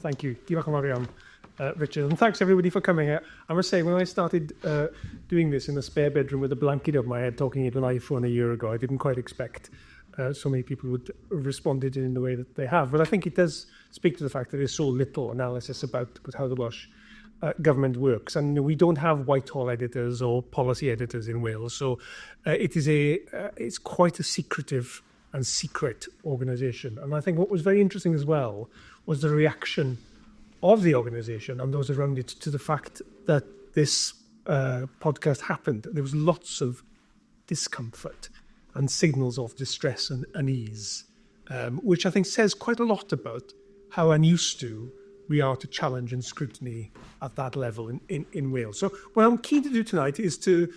Thank you. Diolch yn fawr iawn, Richard. And thanks everybody for coming. I must say, when I started doing this in a spare bedroom with a blanket over my head, talking into an iPhone a year ago, I didn't quite expect so many people would have responded in the way that they have. But I think it does speak to the fact that there's so little analysis about how the Welsh government works. And we don't have Whitehall editors or policy editors in Wales. So it's quite a secretive and secret organisation. And I think what was very interesting as well was the reaction of the organisation and those around it to the fact that this podcast happened. There was lots of discomfort and signals of distress and unease, which I think says quite a lot about how unused to we are to challenge and scrutiny at that level in Wales. So what I'm keen to do tonight is to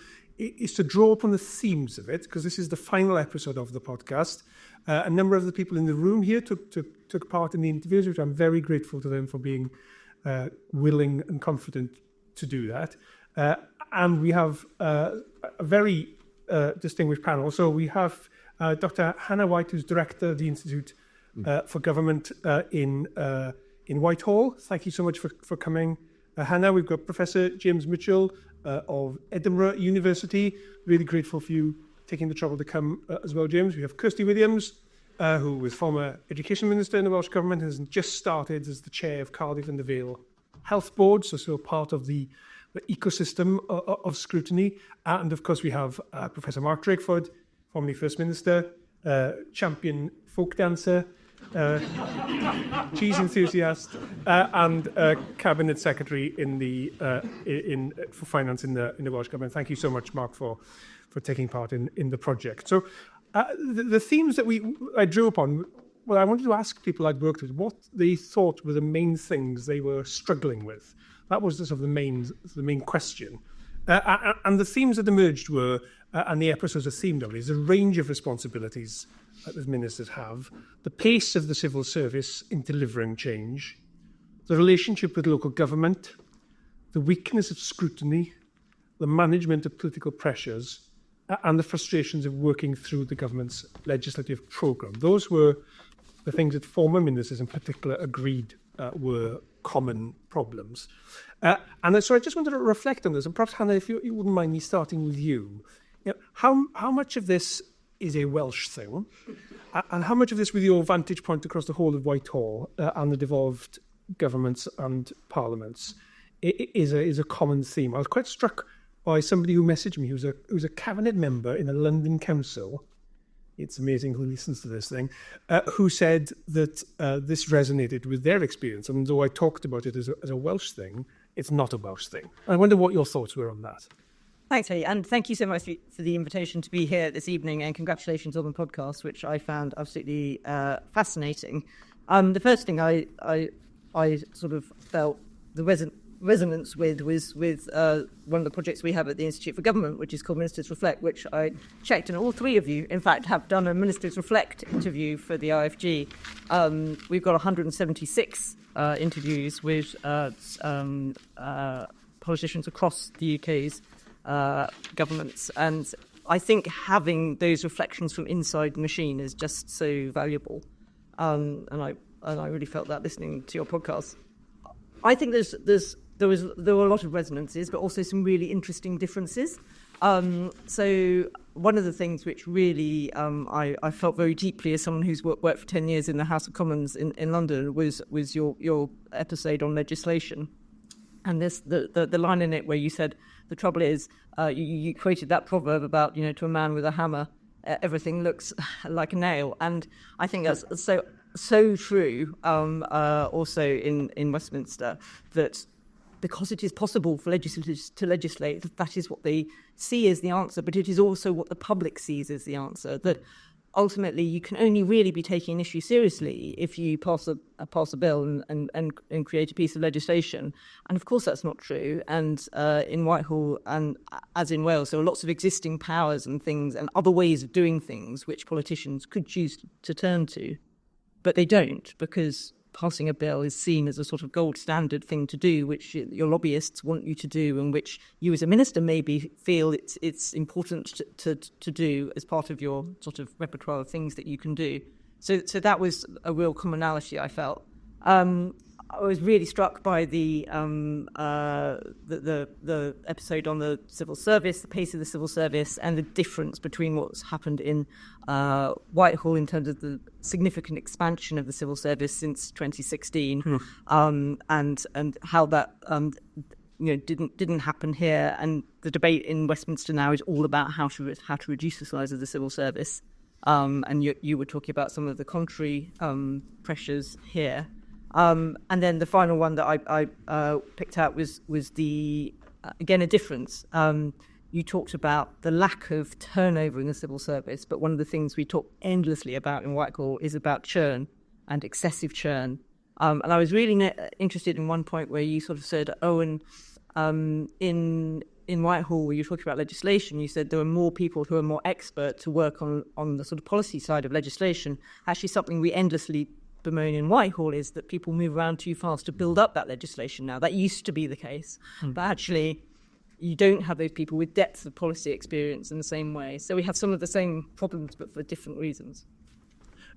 draw upon the themes of it, because this is the final episode of the podcast. A number of the people in the room here took part in the interviews, which I'm very grateful to them for being willing and confident to do that. And we have a very distinguished panel. So we have Dr. Hannah White, who's Director of the Institute for Government in Whitehall. Thank you so much for coming, Hannah. We've got Professor James Mitchell of Edinburgh University. Really grateful for you taking the trouble to come as well, James. We have Kirsty Williams, who was former Education Minister in the Welsh Government, has just started as the chair of Cardiff and the Vale Health Board, so part of the ecosystem of scrutiny. And of course, we have Professor Mark Drakeford, formerly First Minister, champion folk dancer, cheese enthusiast, and Cabinet Secretary for Finance in the Welsh Government. Thank you so much, Mark, for taking part in the project. So the themes that I drew upon, well, I wanted to ask people I'd worked with what they thought were the main things they were struggling with. That was the sort of the main question. And the themes that emerged were, and the episodes are themed of it, is a range of responsibilities that the ministers have, the pace of the civil service in delivering change, the relationship with local government, the weakness of scrutiny, the management of political pressures, and the frustrations of working through the government's legislative programme. Those were the things that former ministers in particular agreed were common problems. And so I just wanted to reflect on this, and perhaps, Hannah, if you wouldn't mind me starting with you. How much of this is a Welsh thing, and how much of this, with your vantage point across the whole of Whitehall and the devolved governments and parliaments, is a common theme? I was quite struck by somebody who messaged me, who's a cabinet member in a London council. It's amazing who listens to this thing, who said that this resonated with their experience. And though I talked about it as a Welsh thing, it's not a Welsh thing. I wonder what your thoughts were on that. Thanks, Harry, and thank you so much for the invitation to be here this evening, and congratulations on the podcast, which I found absolutely fascinating. The first thing I sort of felt the resonance with was with one of the projects we have at the Institute for Government, which is called Ministers Reflect, which I checked, and all three of you, in fact, have done a Ministers Reflect interview for the IFG. We've got 176 interviews with politicians across the UK's governments, and I think having those reflections from inside the machine is just so valuable. And I really felt that listening to your podcast. I think there were a lot of resonances, but also some really interesting differences. So one of the things which really I felt very deeply as someone who's worked for 10 years in the House of Commons in London was your episode on legislation. And the line in it where you said, the trouble is, you quoted that proverb about, to a man with a hammer, everything looks like a nail. And I think that's so true also in Westminster, that because it is possible for legislators to legislate, that is what they see as the answer, but it is also what the public sees as the answer, that ultimately you can only really be taking an issue seriously if you pass a bill and create a piece of legislation. And of course that's not true. And in Whitehall, and as in Wales, there are lots of existing powers and things and other ways of doing things which politicians could choose to turn to, but they don't, because passing a bill is seen as a sort of gold standard thing to do, which your lobbyists want you to do, and which you as a minister maybe feel it's important to do as part of your sort of repertoire of things that you can do. So that was a real commonality, I felt. I was really struck by the episode on the civil service, the pace of the civil service, and the difference between what's happened in Whitehall in terms of the significant expansion of the civil service since 2016, and how that didn't happen here. And the debate in Westminster now is all about how to reduce the size of the civil service. And you were talking about some of the contrary pressures here. And then the final one that I picked out was the again a difference. You talked about the lack of turnover in the civil service, but one of the things we talk endlessly about in Whitehall is about churn and excessive churn. And I was really interested in one point where you sort of said, in Whitehall, where you were talking about legislation, you said there were more people who are more expert to work on the sort of policy side of legislation. Actually, something we endlessly bemoan in Whitehall is that people move around too fast to build up that legislation now. That used to be the case. But actually, you don't have those people with depth of policy experience in the same way. So we have some of the same problems, but for different reasons.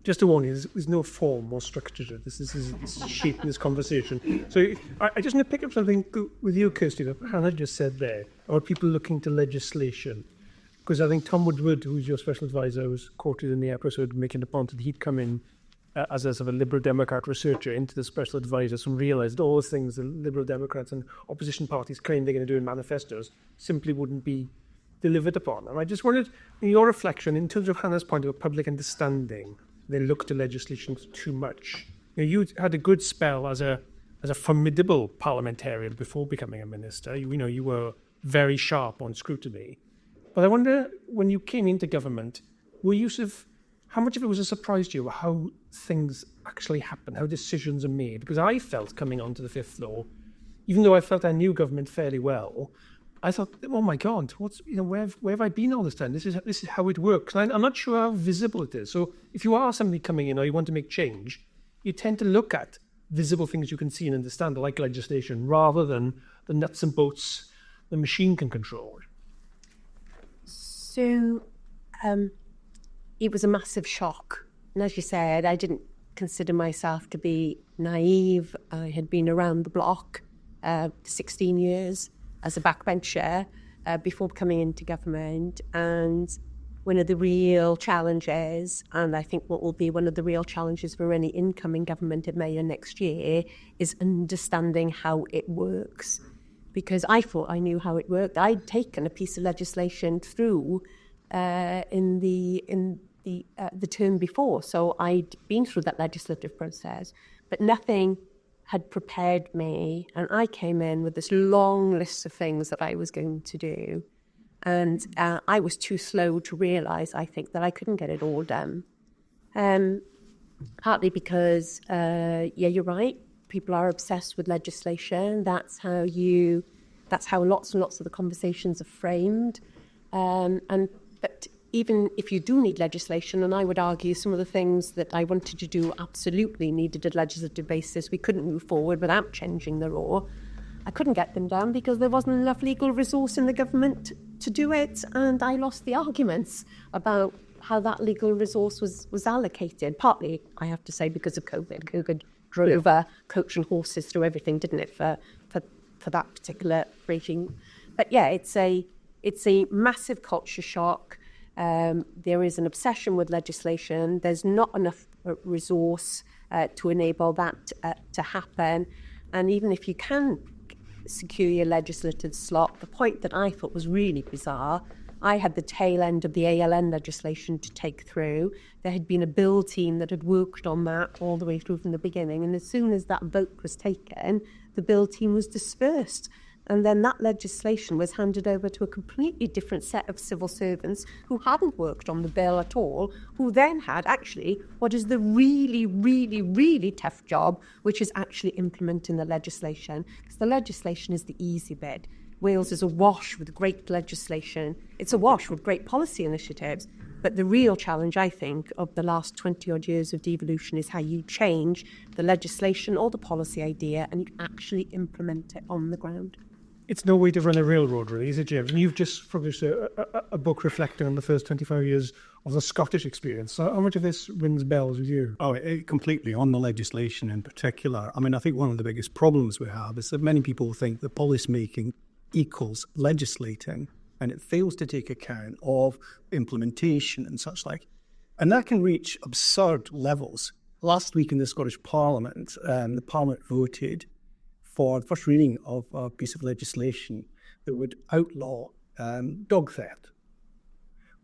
Just to warn you, there's no form or structure to this. This is sheet in this conversation. So I just want to pick up something with you, Kirsty, that Hannah just said there, about people looking to legislation. Because I think Tom Woodward, who's your special advisor, was quoted in the episode making the point that he'd come in as a sort of a Liberal Democrat researcher into the special advisors and realised all those things the Liberal Democrats and opposition parties claim they're going to do in manifestos simply wouldn't be delivered upon. And I just wondered, in your reflection, in terms of Hannah's point about public understanding, they look to legislation too much. You had a good spell as a formidable parliamentarian before becoming a minister. You were very sharp on scrutiny. But I wonder, when you came into government, how much of it was a surprise to you how things actually happen, how decisions are made? Because I felt coming onto the fifth floor, even though I felt I knew government fairly well, I thought, oh my God, where have I been all this time? This is how it works. And I'm not sure how visible it is. So if you are somebody coming in or you want to make change, you tend to look at visible things you can see and understand, like legislation, rather than the nuts and bolts the machine can control. So it was a massive shock. And as you said, I didn't consider myself to be naive. I had been around the block 16 years as a backbencher before coming into government. And one of the real challenges, and I think what will be one of the real challenges for any incoming government in May next year, is understanding how it works. Because I thought I knew how it worked. I'd taken a piece of legislation through in the term before. So I'd been through that legislative process, but nothing had prepared me. And I came in with this long list of things that I was going to do. And I was too slow to realise, I think, that I couldn't get it all done. Partly because, you're right, people are obsessed with legislation. That's how lots and lots of the conversations are framed. But even if you do need legislation, and I would argue some of the things that I wanted to do absolutely needed a legislative basis, we couldn't move forward without changing the law. I couldn't get them done because there wasn't enough legal resource in the government to do it, and I lost the arguments about how that legal resource was allocated. Partly, I have to say, because of COVID. COVID drove coach and horses through everything, didn't it, for that particular regime? But yeah, it's a massive culture shock. There is an obsession with legislation. There's not enough resource to enable that to happen. And even if you can secure your legislative slot, the point that I thought was really bizarre, I had the tail end of the ALN legislation to take through. There had been a bill team that had worked on that all the way through from the beginning. And as soon as that vote was taken, the bill team was dispersed. And then that legislation was handed over to a completely different set of civil servants who hadn't worked on the bill at all, who then had actually what is the really, really, really tough job, which is actually implementing the legislation. Because the legislation is the easy bit. Wales is awash with great legislation. It's awash with great policy initiatives. But the real challenge, I think, of the last 20-odd years of devolution is how you change the legislation or the policy idea and you actually implement it on the ground. It's no way to run a railroad, really, is it, James? And you've just published a book reflecting on the first 25 years of the Scottish experience. So how much of this rings bells with you? Oh, completely, on the legislation in particular. I mean, I think one of the biggest problems we have is that many people think that policy making equals legislating, and it fails to take account of implementation and such like. And that can reach absurd levels. Last week in the Scottish Parliament, the Parliament voted for the first reading of a piece of legislation that would outlaw dog theft.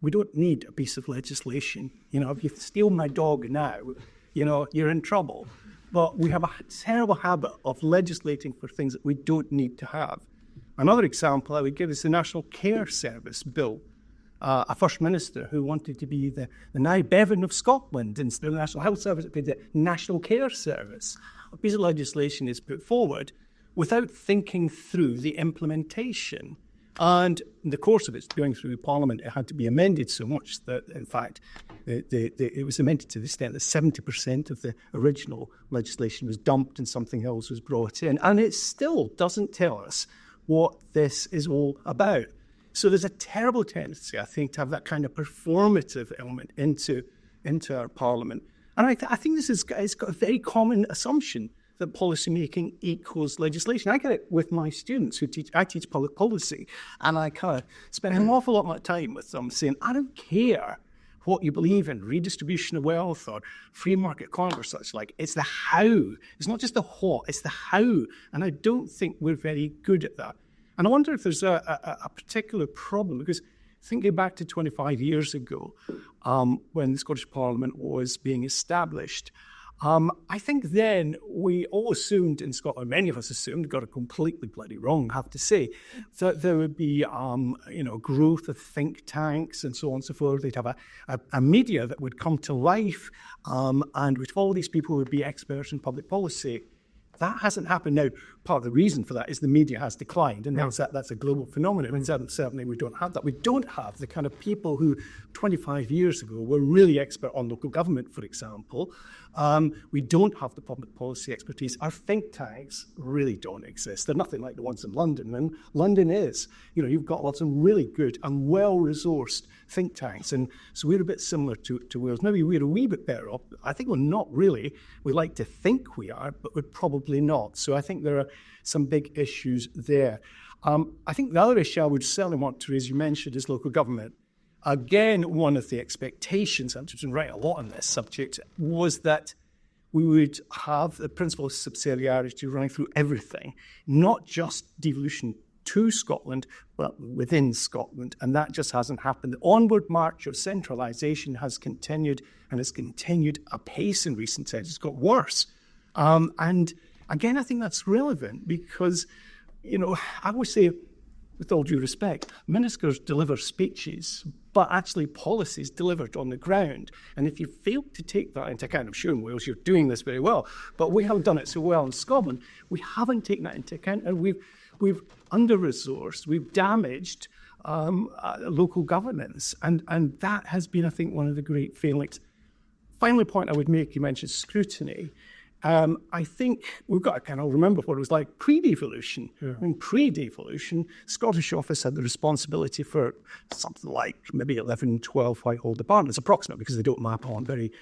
We don't need a piece of legislation. You know, if you steal my dog now, you know, you're in trouble. But we have a terrible habit of legislating for things that we don't need to have. Another example I would give is the National Care Service Bill. A First Minister who wanted to be the now Bevan of Scotland instead of the National Health Service, it would be the National Care Service. A piece of legislation is put forward without thinking through the implementation. And in the course of its going through Parliament, it had to be amended so much that, in fact, it was amended to the extent that 70% of the original legislation was dumped and something else was brought in. And it still doesn't tell us what this is all about. So there's a terrible tendency, I think, to have that kind of performative element into our Parliament. And I think this is it's got a very common assumption that policy making equals legislation. I get it with my students who I teach public policy, and I kind of spend an awful lot of my time with them saying, I don't care what you believe in, redistribution of wealth or free market economy or such like. It's the how. It's not just the what, it's the how. And I don't think we're very good at that. And I wonder if there's a particular problem, because thinking back to 25 years ago, when the Scottish Parliament was being established, I think then we all assumed in Scotland, many of us assumed, got it completely bloody wrong, I have to say, that there would be, growth of think tanks and so on and so forth. They'd have a media that would come to life, and with all these people would be experts in public policy. That hasn't happened. Now, part of the reason for that is the media has declined, and that's a global phenomenon. And certainly we don't have that. We don't have the kind of people who 25 years ago were really expert on local government, for example. We don't have the public policy expertise. Our think tanks really don't exist. They're nothing like the ones in London, and London is. You know, you've got lots of really good and well-resourced think tanks, and so we're a bit similar to Wales. Maybe we're a wee bit better off. I think we're not really. We like to think we are, but we're probably not. So I think there are some big issues there. I think the other issue I would certainly want to raise, you mentioned, is local government. Again, one of the expectations, and I've been writing a lot on this subject, was that we would have the principle of subsidiarity running through everything, not just devolution to Scotland, but within Scotland, and that just hasn't happened. The onward march of centralisation has continued, and has continued apace in recent times. It's got worse. And again, I think that's relevant because, you know, I always say, with all due respect, ministers deliver speeches, but actually policies delivered on the ground. And if you fail to take that into account, I'm sure in Wales you're doing this very well, but we haven't done it so well in Scotland. We haven't taken that into account, and we've under-resourced, we've damaged local governance, and that has been, I think, one of the great failings. Final point I would make, you mentioned scrutiny. I think we've got to kind of remember what it was like pre-devolution. Yeah. I mean, pre-devolution, Scottish Office had the responsibility for something like maybe 11, 12 Whitehall departments, approximate, because they don't map on very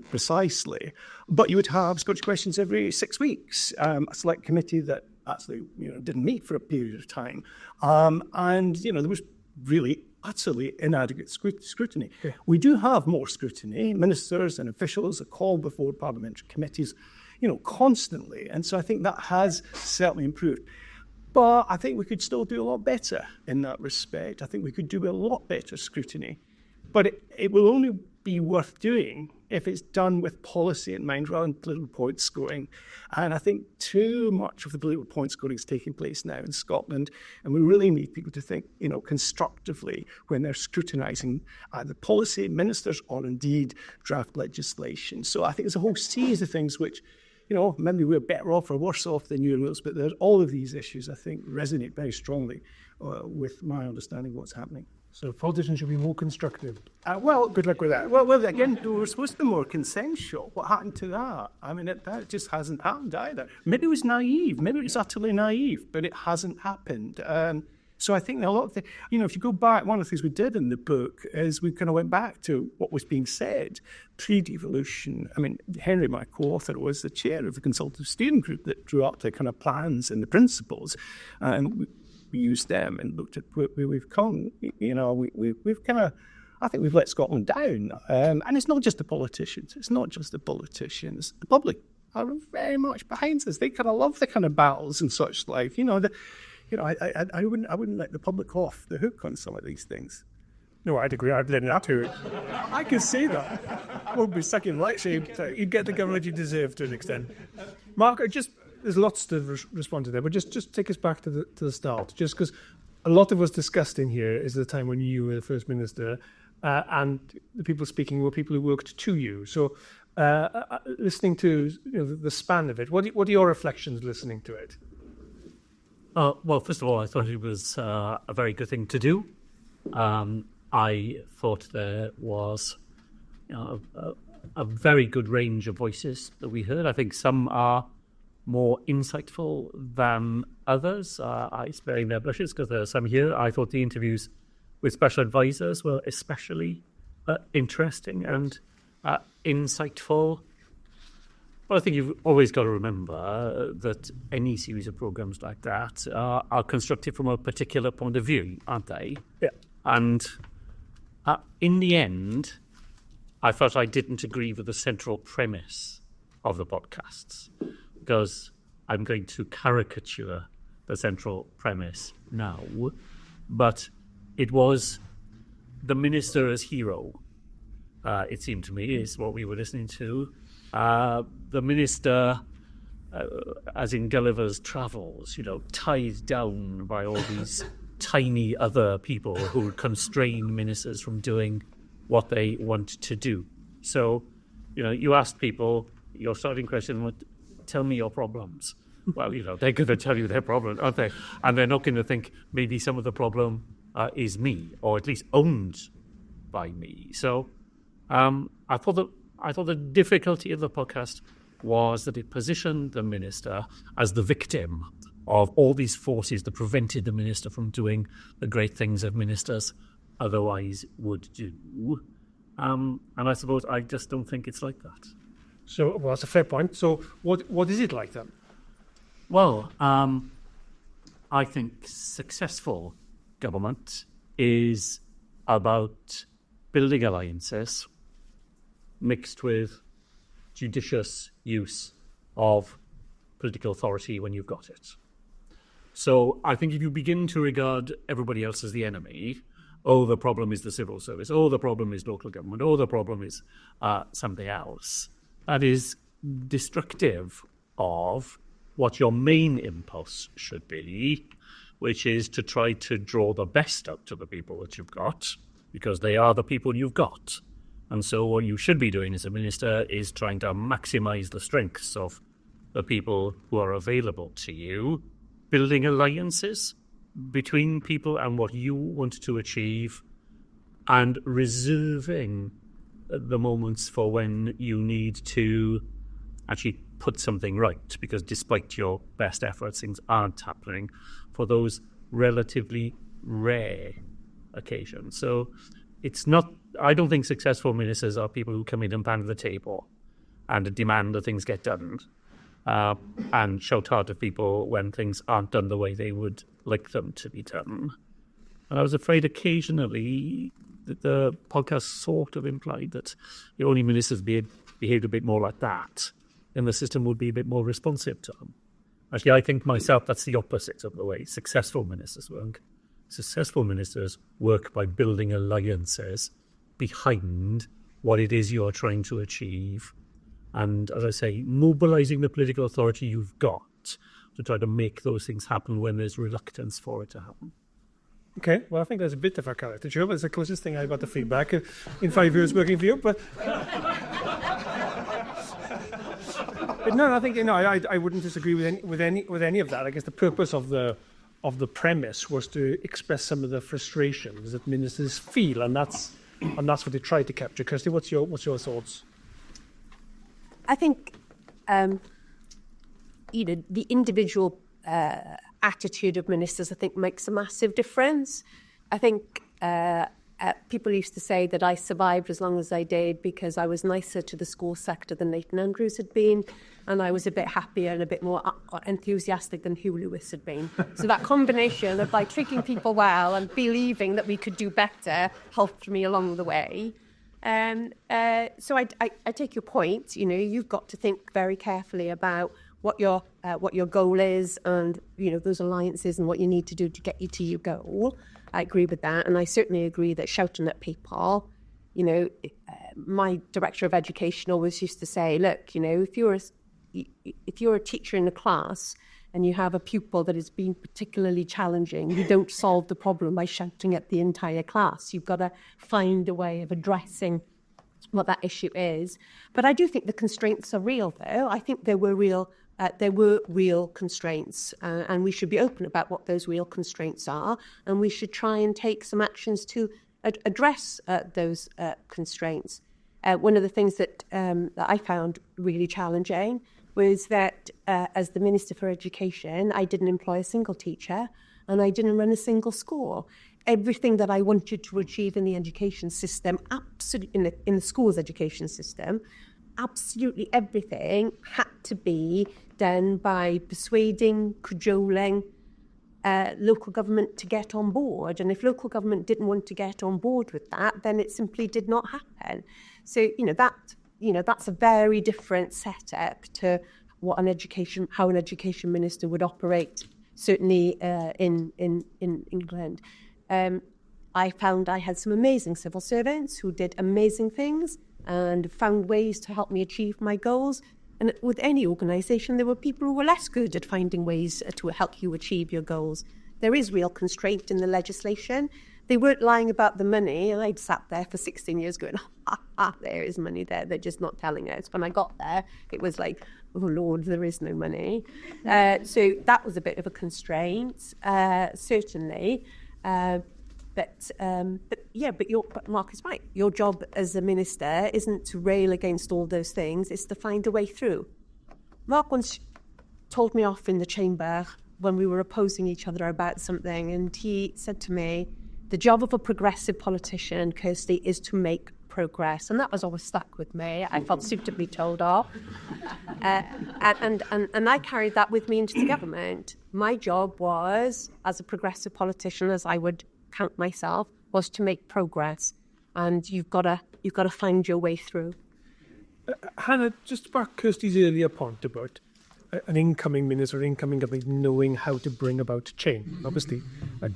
precisely. But you would have Scottish Questions every 6 weeks, a select committee that actually didn't meet for a period of time. And there was really utterly inadequate scrutiny. Yeah. We do have more scrutiny. Ministers and officials are called before parliamentary committees, constantly. And so I think that has certainly improved. But I think we could still do a lot better in that respect. I think we could do a lot better scrutiny. But it will only be worth doing if it's done with policy in mind rather than political point scoring. And I think too much of the political point scoring is taking place now in Scotland, and we really need people to think, constructively when they're scrutinising either policy, ministers, or indeed draft legislation. So I think there's a whole series of things which, maybe we're better off or worse off than you and Wales, but there's all of these issues, I think, resonate very strongly with my understanding of what's happening. So politicians should be more constructive. Well, Good luck with that. Well, again, we were supposed to be more consensual. What happened to that? I mean, that just hasn't happened either. Maybe it was naive. Maybe it was utterly naive, but it hasn't happened. So I think a lot of if you go back, one of the things we did in the book is we kind of went back to what was being said pre-devolution. I mean, Henry, my co-author, was the chair of the consultative steering group that drew up the kind of plans and the principles, and we used them and looked at where we've come. We've kind of, I think we've let Scotland down. And it's not just the politicians. It's not just the politicians. The public are very much behind us. They kind of love the kind of battles and such like. I wouldn't let the public off the hook on some of these things. No, I'd agree. I'd let it too. I can see that. Won't be second lecture. You get the government you deserve to an extent. Mark, there's lots to respond to there, but just take us back to the start. Just because a lot of what's discussed in here is the time when you were the First Minister, and the people speaking were people who worked to you. So, listening to the span of it, what are your reflections listening to it? Well, first of all, I thought it was a very good thing to do. I thought there was a very good range of voices that we heard. I think some are more insightful than others. I sparing their blushes because there are some here. I thought the interviews with special advisors were especially interesting and insightful. But I think you've always got to remember that any series of programs like that are constructed from a particular point of view, aren't they? Yeah. And in the end, I felt I didn't agree with the central premise of the podcasts, because I'm going to caricature the central premise now. But it was the minister as hero, it seemed to me, is what we were listening to. The minister, as in Gulliver's Travels, tied down by all these tiny other people who constrain ministers from doing what they want to do. So, you ask people, your starting question was, tell me your problems. Well, they're going to tell you their problem, aren't they? And they're not going to think maybe some of the problem is me, or at least owned by me. So I thought the difficulty of the podcast was that it positioned the minister as the victim of all these forces that prevented the minister from doing the great things that ministers otherwise would do. And I suppose I just don't think it's like that. So, well, that's a fair point. So what is it like then? Well, I think successful government is about building alliances mixed with judicious use of political authority when you've got it. So I think if you begin to regard everybody else as the enemy, the problem is the civil service, the problem is local government, the problem is something else, that is destructive of what your main impulse should be, which is to try to draw the best out of the people that you've got, because they are the people you've got. And so what you should be doing as a minister is trying to maximize the strengths of the people who are available to you, building alliances between people and what you want to achieve, and reserving the moments for when you need to actually put something right, because despite your best efforts, things aren't happening for those relatively rare occasions. So it's not, I don't think successful ministers are people who come in and pound the table and demand that things get done and shout hard at people when things aren't done the way they would like them to be done. And I was afraid occasionally that the podcast sort of implied that the only ministers behaved a bit more like that, then the system would be a bit more responsive to them. Actually, I think myself that's the opposite of the way successful ministers work. Successful ministers work by building alliances behind what it is you're trying to achieve. And as I say, mobilizing the political authority you've got to try to make those things happen when there's reluctance for it to happen. Okay, well, I think there's a bit of a caricature, but it's the closest thing I got to feedback in 5 years working for you. But no, I think I wouldn't disagree with any of that. I guess the purpose of the of the premise was to express some of the frustrations that ministers feel, and that's what they tried to capture. Kirsty, what's your thoughts? I think the individual attitude of ministers, I think, makes a massive difference. I think people used to say that I survived as long as I did because I was nicer to the school sector than Nathan Andrews had been, and I was a bit happier and a bit more enthusiastic than Hugh Lewis had been. So that combination of by treating people well and believing that we could do better helped me along the way. So I take your point. You've got to think very carefully about what your goal is, and those alliances and what you need to do to get you to your goal. I agree with that, and I certainly agree that shouting at people. My director of education always used to say, look, if you're a teacher in a class and you have a pupil that is being particularly challenging, you don't solve the problem by shouting at the entire class. You've got to find a way of addressing what that issue is. But I do think the constraints are real, though. I think there were real constraints, and we should be open about what those real constraints are, and we should try and take some actions to address those constraints. One of the things that I found really challenging was that as the Minister for Education, I didn't employ a single teacher and I didn't run a single school. Everything that I wanted to achieve in the education system, absolutely in the school's education system, absolutely everything had to be done by persuading, cajoling local government to get on board. And if local government didn't want to get on board with that, then it simply did not happen. So, that's a very different setup to how an education minister would operate, certainly in England. I found I had some amazing civil servants who did amazing things and found ways to help me achieve my goals. And with any organisation, there were people who were less good at finding ways to help you achieve your goals. There is real constraint in the legislation. They weren't lying about the money, and I'd sat there for 16 years going, there is money there, they're just not telling us. When I got there, it was like, oh Lord, there is no money. So that was a bit of a constraint, certainly. But Mark is right. Your job as a minister isn't to rail against all those things, it's to find a way through. Mark once told me off in the chamber when we were opposing each other about something, and he said to me, the job of a progressive politician, Kirsty, is to make progress. And that was always stuck with me. I felt suitably told off. And I carried that with me into the government. My job was, as a progressive politician, as I would count myself, was to make progress. And you've got to find your way through. Hannah, just about Kirsty's earlier point about an incoming minister, incoming government knowing how to bring about change. Obviously,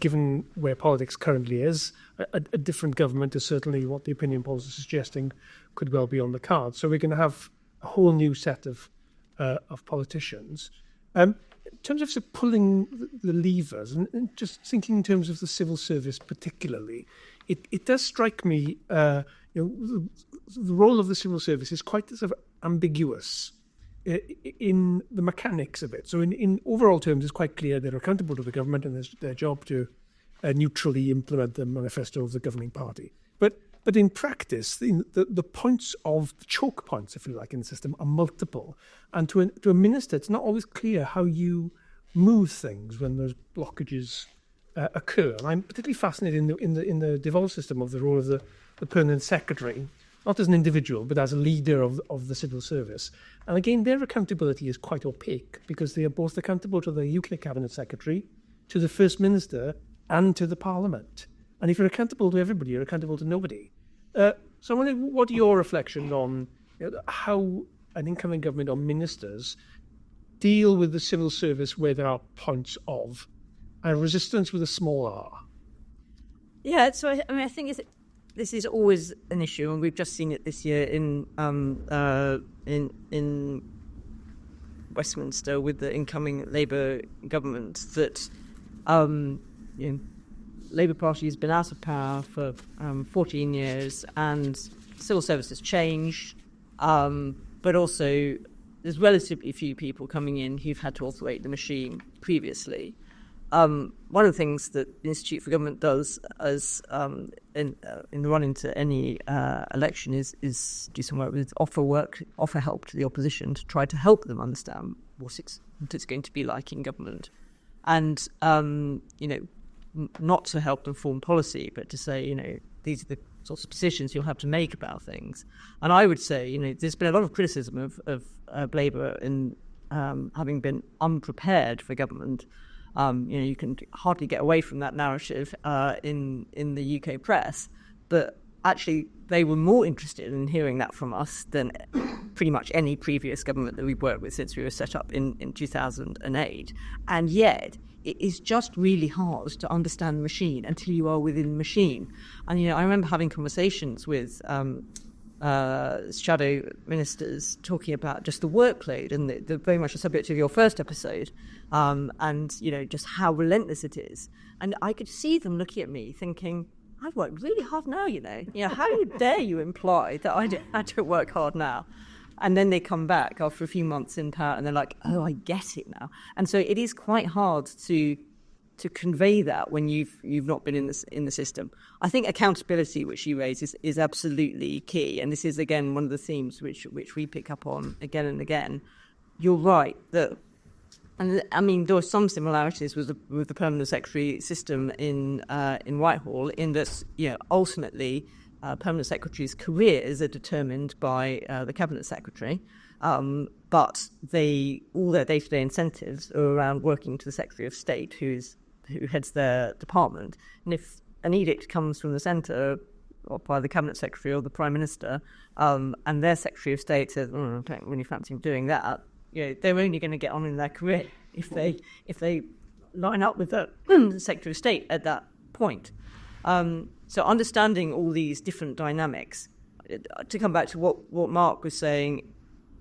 given where politics currently is, a different government is certainly what the opinion polls are suggesting could well be on the cards. So we're going to have a whole new set of politicians. In terms of pulling the levers, and just thinking in terms of the civil service particularly, it does strike me, the role of the civil service is quite sort of ambiguous in the mechanics of it. So in overall terms, it's quite clear they're accountable to the government and it's their job to neutrally implement the manifesto of the governing party. But in practice, the points of the choke points, if you like, in the system are multiple. And to a minister, it's not always clear how you move things when those blockages occur. And I'm particularly fascinated in the devolved system of the role of the permanent secretary, not as an individual, but as a leader of the civil service. And again, their accountability is quite opaque because they are both accountable to the UK Cabinet Secretary, to the First Minister, and to the Parliament. And if you're accountable to everybody, you're accountable to nobody. So I wonder, what are your reflections on how an incoming government or ministers deal with the civil service where there are points of resistance with a small r? Yeah, so I think this is always an issue, and we've just seen it this year in Westminster with the incoming Labour government, that Labour Party has been out of power for 14 years, and civil service has changed, but also there's relatively few people coming in who've had to operate the machine previously. one of the things that the Institute for Government does as in the run into any election is do some work with offer help to the opposition to try to help them understand what it's going to be like in government, and not to help them form policy, but to say, these are the sorts of decisions you'll have to make about things. And I would say, there's been a lot of criticism of Labour in having been unprepared for government. You can hardly get away from that narrative in the UK press, but actually they were more interested in hearing that from us than pretty much any previous government that we've worked with since we were set up in 2008. And yet it is just really hard to understand the machine until you are within the machine. And I remember having conversations with shadow ministers talking about just the workload and the very much the subject of your first episode, and just how relentless it is. And I could see them looking at me thinking, I've worked really hard now, how dare you imply that I don't work hard now? And then they come back after a few months in power and they're like, oh, I get it now. And so it is quite hard to convey that when you've not been in the system. I think accountability, which you raise, is absolutely key. And this is, again, one of the themes which we pick up on again and again. You're right that, and I mean, there are some similarities with the permanent secretary system in Whitehall, in that, ultimately, permanent secretaries' careers are determined by the cabinet secretary, but all their day-to-day incentives are around working to the Secretary of State, who heads their department. And if an edict comes from the centre, or by the cabinet secretary or the Prime Minister, and their Secretary of State says, I don't really fancy doing that, they're only going to get on in their career if they line up with the Secretary of State at that point. So understanding all these different dynamics, to come back to what Mark was saying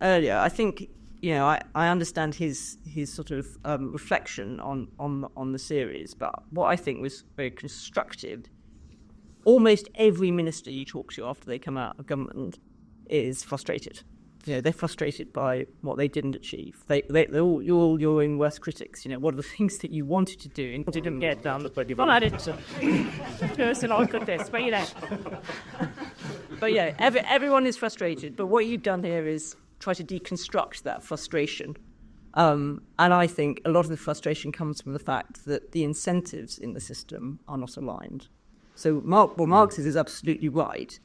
earlier, I think I understand his sort of reflection on the series, but what I think was very constructive, almost every minister you talk to after they come out of government is frustrated. They're frustrated by what they didn't achieve. They're all your own worst critics. What are the things that you wanted to do and didn't get done? Well, I didn't. Person, I got this, but everyone is frustrated. But what you've done here is try to deconstruct that frustration. And I think a lot of the frustration comes from the fact that the incentives in the system are not aligned. So what Mark says is absolutely right,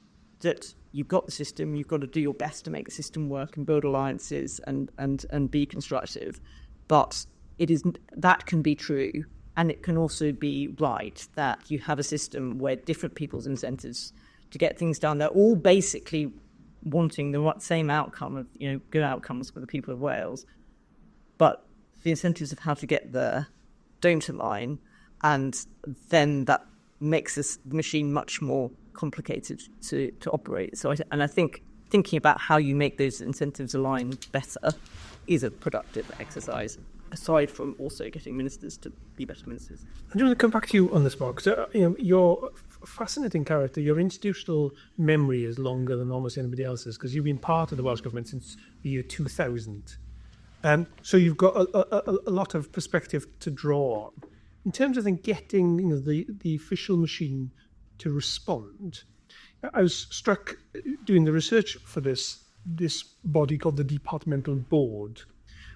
that you've got the system, you've got to do your best to make the system work and build alliances and be constructive. But that can be true, and it can also be right that you have a system where different people's incentives to get things done, they're all basically wanting the same outcome of good outcomes for the people of Wales, but the incentives of how to get there don't align, and then that makes this machine much more complicated to operate. So I think thinking about how you make those incentives align better is a productive exercise, aside from also getting ministers to be better ministers. I just want to come back to you on this, Mark. So, you're a fascinating character. Your institutional memory is longer than almost anybody else's, because you've been part of the Welsh Government since the year 2000. So you've got a lot of perspective to draw on. In terms of then getting the official machine to respond, I was struck doing the research for this body called the Departmental Board,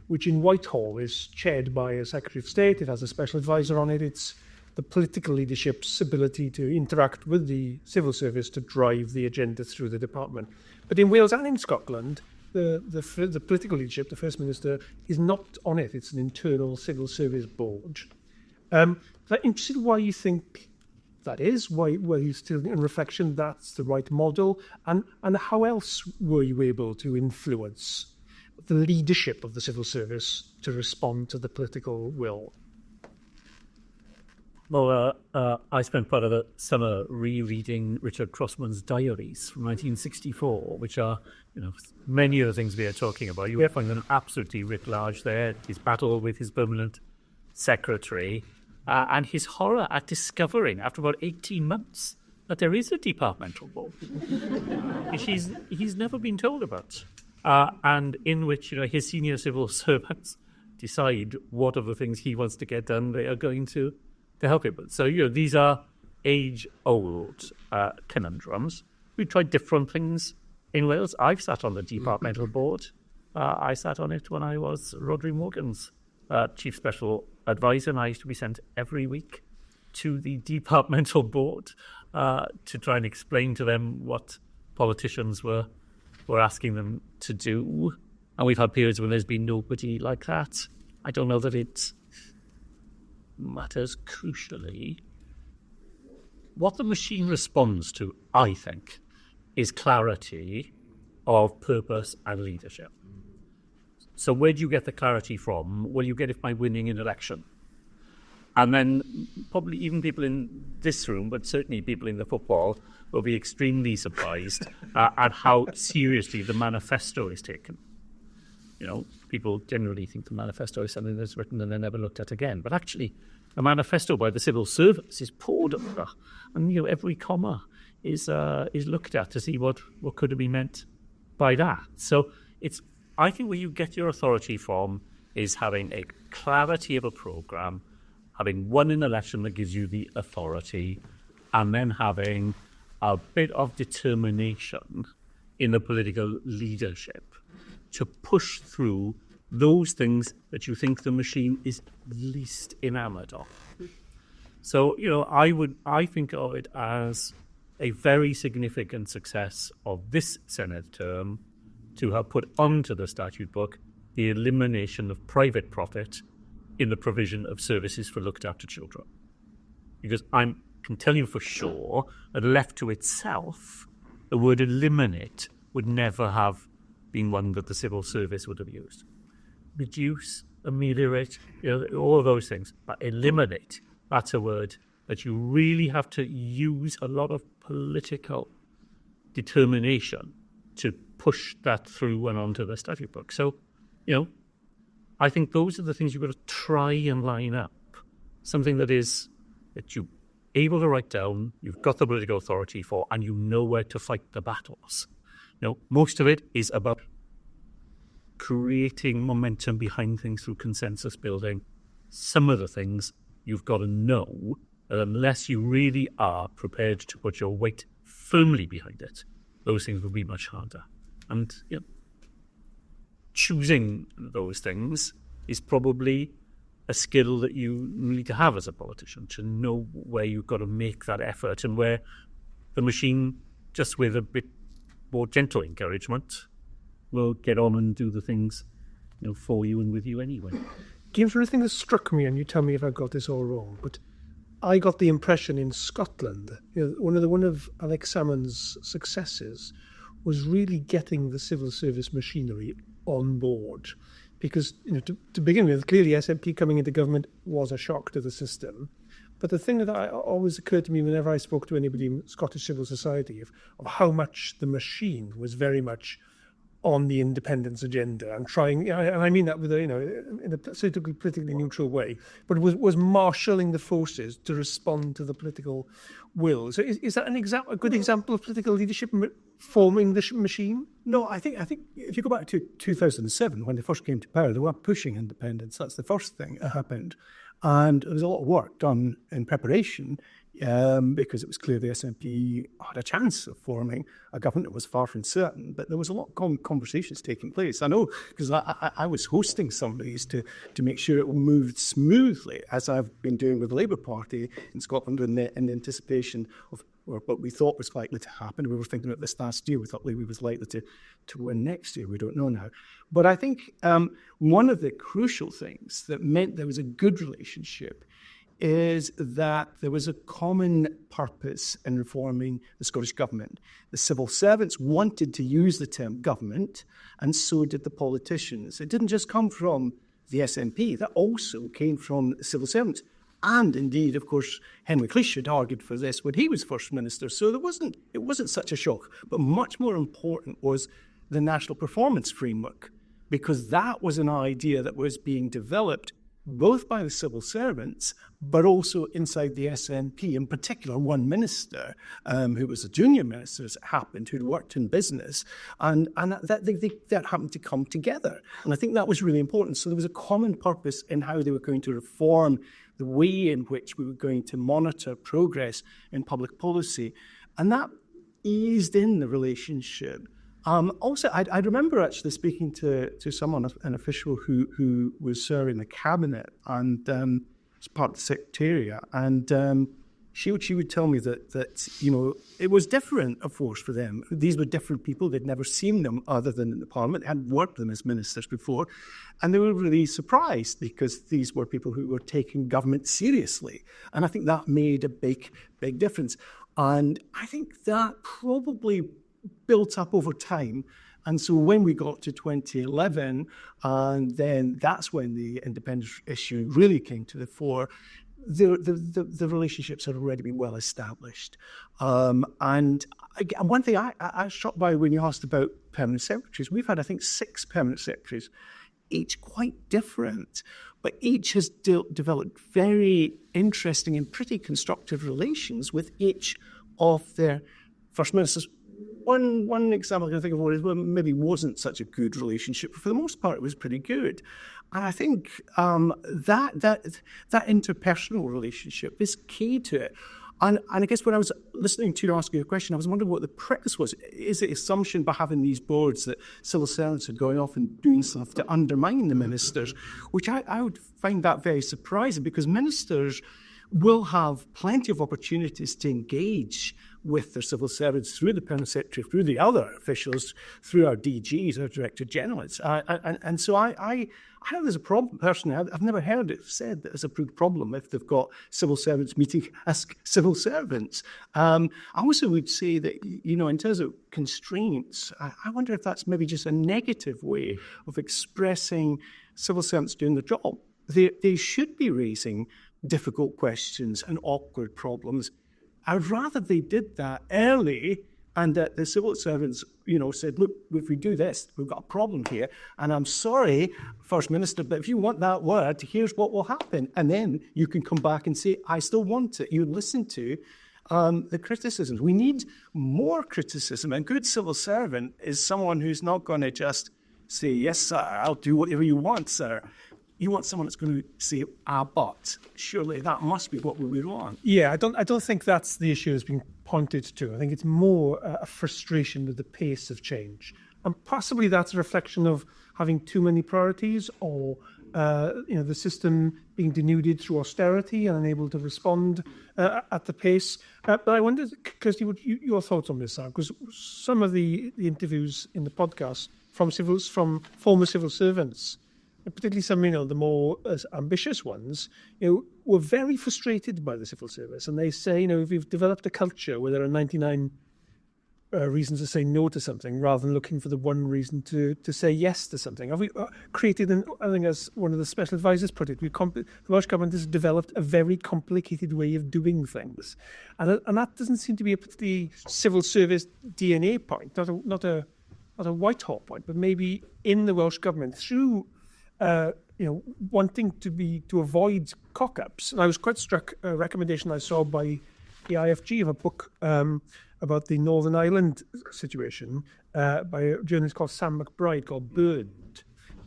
which in Whitehall is chaired by a Secretary of State. It has a special advisor on it. It's the political leadership's ability to interact with the civil service to drive the agenda through the department. But in Wales and in Scotland, the political leadership, the First Minister, is not on it. It's an internal civil service board. I'm interested why you think that is, why you still, in reflection, that's the right model, and how else were you able to influence the leadership of the civil service to respond to the political will? Well, I spent part of the summer rereading Richard Crossman's diaries from 1964, which are, many of the things we are talking about. You find them absolutely writ large there. His battle with his permanent secretary, and his horror at discovering, after about 18 months, that there is a departmental board. He's never been told about, and in which his senior civil servants decide what of the things he wants to get done they are going to help him with. So, these are age-old conundrums. We tried different things in Wales. I've sat on the departmental board. I sat on it when I was Rodri Morgan's Chief Special Advisor, and I used to be sent every week to the departmental board to try and explain to them what politicians were asking them to do. And we've had periods when there's been nobody like that. I don't know that it matters crucially. What the machine responds to, I think, is clarity of purpose and leadership. So where do you get the clarity from? Well, you get it by winning an election. And then probably even people in this room, but certainly people in the football, will be extremely surprised at how seriously the manifesto is taken. People generally think the manifesto is something that's written and then never looked at again. But actually, a manifesto by the civil service is pored over, and every comma is looked at to see what could have been meant by that. So I think where you get your authority from is having a clarity of a programme, having won an election that gives you the authority, and then having a bit of determination in the political leadership to push through those things that you think the machine is least enamoured of. So, I think of it as a very significant success of this Senedd term to have put onto the statute book the elimination of private profit in the provision of services for looked after children. Because I can tell you for sure that left to itself, the word eliminate would never have been one that the civil service would have used. Reduce, ameliorate, all of those things. But eliminate, that's a word that you really have to use a lot of political determination to push that through and onto the statute book. So, I think those are the things you've got to try and line up. Something that you're able to write down, you've got the political authority for, and you know where to fight the battles. Most of it is about creating momentum behind things through consensus building. Some of the things you've got to know that unless you really are prepared to put your weight firmly behind it, those things will be much harder. And choosing those things is probably a skill that you need to have as a politician, to know where you've got to make that effort and where the machine, just with a bit more gentle encouragement, will get on and do the things for you and with you anyway. James, one thing that struck me, and you tell me if I got this all wrong, but I got the impression in Scotland, one of Alex Salmond's successes was really getting the civil service machinery on board. Because, to begin with, clearly SNP coming into government was a shock to the system. But the thing that always occurred to me whenever I spoke to anybody in Scottish civil society of how much the machine was very much on the independence agenda and trying, and I mean that with in a suitably politically neutral way, but was marshalling the forces to respond to the political will. So is that a good example of political leadership forming the machine? No, I think if you go back to 2007, when they first came to power, they were pushing independence. That's the first thing that happened. And there was a lot of work done in preparation because it was clear the SNP had a chance of forming a government that was far from certain. But there was a lot of conversations taking place. I know because I was hosting some of these to make sure it moved smoothly, as I've been doing with the Labour Party in Scotland in the anticipation of what we thought was likely to happen. We were thinking about this last year. We thought Labour was likely to win next year. We don't know now. But I think one of the crucial things that meant there was a good relationship is that there was a common purpose in reforming the Scottish Government. The civil servants wanted to use the term government, and so did the politicians. It didn't just come from the SNP. That also came from the civil servants. And indeed, of course, Henry Cleese had argued for this when he was First Minister. So it wasn't such a shock. But much more important was the National Performance Framework, because that was an idea that was being developed both by the civil servants, but also inside the SNP, in particular one minister who was a junior minister, as it happened, who'd worked in business, and that happened to come together. And I think that was really important. So there was a common purpose in how they were going to reform the way in which we were going to monitor progress in public policy. And that eased in the relationship. Also, I remember actually speaking to someone, an official who was serving the cabinet and was part of the secretariat, and she would tell me that it was different, of course, for them. These were different people; they'd never seen them other than in the Parliament. They hadn't worked with them as ministers before, and they were really surprised because these were people who were taking government seriously, and I think that made a big difference. And I think that probably built up over time. And so when we got to 2011, and then that's when the independence issue really came to the fore, the relationships had already been well established. And again, one thing I was struck by when you asked about permanent secretaries, we've had, I think, 6 permanent secretaries, each quite different, but each has developed very interesting and pretty constructive relations with each of their first ministers. One example I can think of is maybe wasn't such a good relationship, but for the most part it was pretty good. And I think that interpersonal relationship is key to it. And I guess when I was listening to you ask you a question, I was wondering what the preface was. Is it assumption by having these boards that civil servants are going off and doing stuff to undermine the ministers, which I would find that very surprising, because ministers will have plenty of opportunities to engage with their civil servants through the permanent secretary, through the other officials, through our DGs, our director generals. And so I know there's a problem, personally. I've never heard it said that there's a problem if they've got civil servants meeting as civil servants. I also would say that, in terms of constraints, I wonder if that's maybe just a negative way of expressing civil servants doing their job. They should be raising difficult questions and awkward problems. I'd rather they did that early and that the civil servants, said, look, if we do this, we've got a problem here. And I'm sorry, First Minister, but if you want that word, here's what will happen. And then you can come back and say, I still want it. You listen to the criticisms. We need more criticism. And good civil servant is someone who's not going to just say, yes, sir, I'll do whatever you want, sir. You want someone that's going to say, but surely that must be what we would want. Yeah, I don't think that's the issue that's being pointed to. I think it's more a frustration with the pace of change. And possibly that's a reflection of having too many priorities, or the system being denuded through austerity and unable to respond at the pace. But I wonder, Kirsty, your thoughts on this are, because some of the interviews in the podcast from former civil servants, particularly some, the more ambitious ones, were very frustrated by the civil service. And they say, if we've developed a culture where there are 99 reasons to say no to something rather than looking for the one reason to say yes to something. Have we created, I think as one of the special advisors put it, the Welsh Government has developed a very complicated way of doing things. And that doesn't seem to be a particularly civil service DNA point, not a Whitehall point, but maybe in the Welsh Government through wanting to avoid cock-ups. And I was quite struck, a recommendation I saw by the IFG of a book about the Northern Ireland situation by a journalist called Sam McBride, called Burned,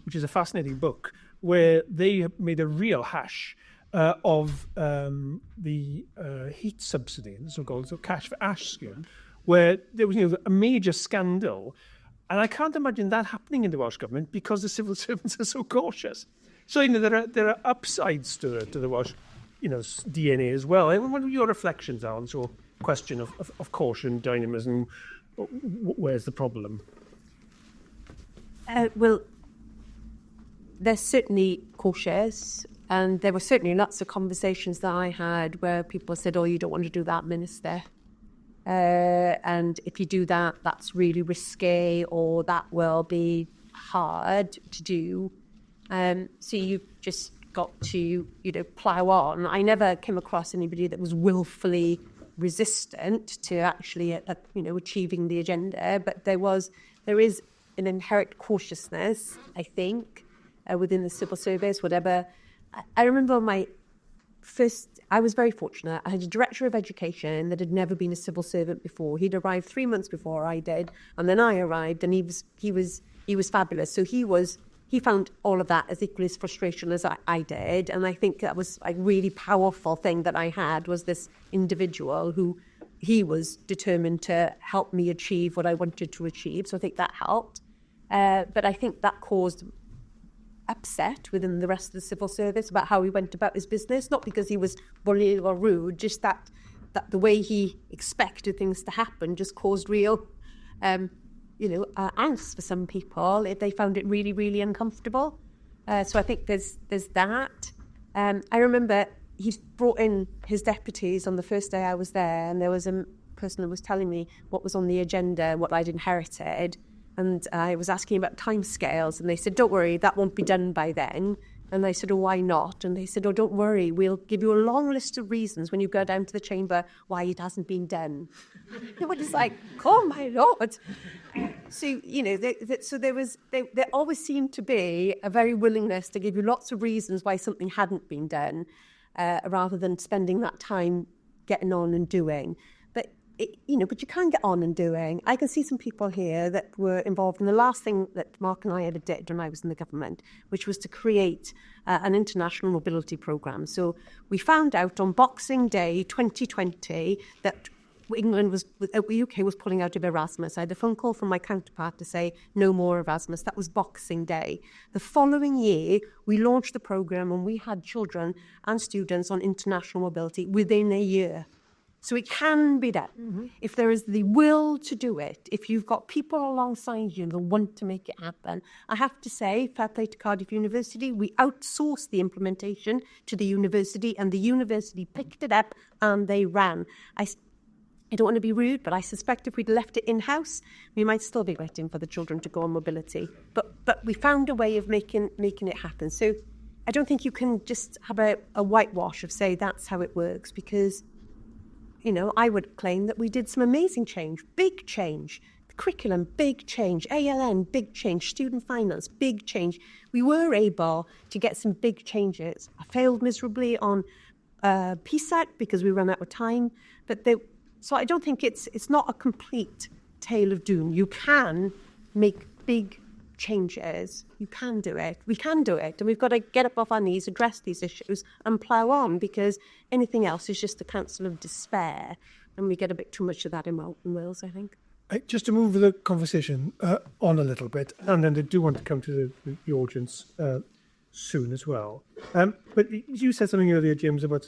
which is a fascinating book where they made a real hash of the heat subsidy, the so-called cash for ash scheme, where there was a major scandal. And I can't imagine that happening in the Welsh Government because the civil servants are so cautious. So there are upsides to the Welsh, DNA as well. And what are your reflections on so question of caution, dynamism? Where's the problem? Well, they're certainly cautious, and there were certainly lots of conversations that I had where people said, "Oh, you don't want to do that, Minister." And if you do that, that's really risky, or that will be hard to do. So you just got to, plough on. I never came across anybody that was willfully resistant to actually, achieving the agenda. But there is an inherent cautiousness, I think, within the civil service, whatever I remember I was very fortunate. I had a director of education that had never been a civil servant before. He'd arrived 3 months before I did, and then I arrived, and he was fabulous. So he found all of that as equally as frustration as I did, and I think that was a really powerful thing that I had, was this individual who he was determined to help me achieve what I wanted to achieve. So I think that helped, but I think that caused upset within the rest of the civil service about how he went about his business, not because he was bullying or rude, just that the way he expected things to happen just caused real angst for some people. They found it really, really uncomfortable. So I think there's that. I remember he brought in his deputies on the first day I was there, and there was a person who was telling me what was on the agenda, what I'd inherited. And I was asking about timescales, and they said, don't worry, that won't be done by then. And I said, oh, why not? And they said, oh, don't worry, we'll give you a long list of reasons when you go down to the chamber why it hasn't been done. It was like, oh, my Lord. So, there always seemed to be a very willingness to give you lots of reasons why something hadn't been done, rather than spending that time getting on and doing. But you can get on and doing. I can see some people here that were involved in the last thing that Mark and I had did when I was in the government, which was to create an international mobility programme. So we found out on Boxing Day 2020 that the UK was pulling out of Erasmus. I had a phone call from my counterpart to say no more Erasmus. That was Boxing Day. The following year, we launched the programme, and we had children and students on international mobility within a year. So it can be done. Mm-hmm. If there is the will to do it, if you've got people alongside you that want to make it happen. I have to say, fair play to Cardiff University, we outsourced the implementation to the university, and the university picked it up and they ran. I don't want to be rude, but I suspect if we'd left it in-house, we might still be waiting for the children to go on mobility. But we found a way of making it happen. So I don't think you can just have a whitewash of say that's how it works, because I would claim that we did some amazing change, big change. The curriculum, big change. ALN, big change. Student finance, big change. We were able to get some big changes. I failed miserably on PSET because we ran out of time. So I don't think it's not a complete tale of doom. You can make big changes. You can do it. We can do it. And we've got to get up off our knees, address these issues and plough on, because anything else is just a counsel of despair. And we get a bit too much of that in Wales, I think. Just to move the conversation on a little bit, and then I do want to come to the audience soon as well. But you said something earlier, James, about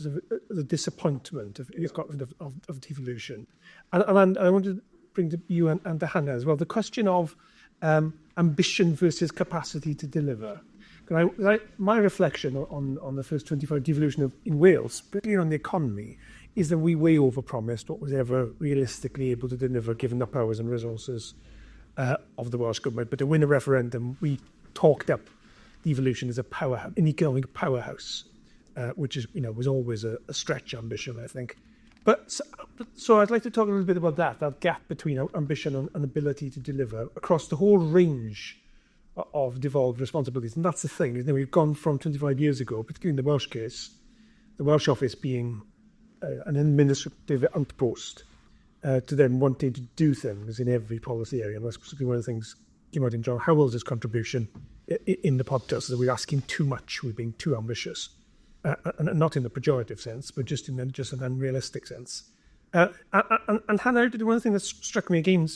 the disappointment of devolution. And I want to bring to you and to Hannah as well the question of ambition versus capacity to deliver. My reflection on the first 25 devolution in Wales, particularly on the economy, is that we way overpromised what was ever realistically able to deliver given the powers and resources of the Welsh Government. But to win a referendum, we talked up devolution as an economic powerhouse, which was always a stretch ambition, I think. So I'd like to talk a little bit about that gap between ambition and ability to deliver across the whole range of devolved responsibilities. And that's the thing, we've gone from 25 years ago, particularly in the Welsh case, the Welsh Office being an administrative outpost, to then wanting to do things in every policy area. And that's particularly one of the things came out in John Howell's contribution in the podcast, that we're asking too much, we're being too ambitious. And not in the pejorative sense, but just in an unrealistic sense. And Hannah, one of the things that struck me again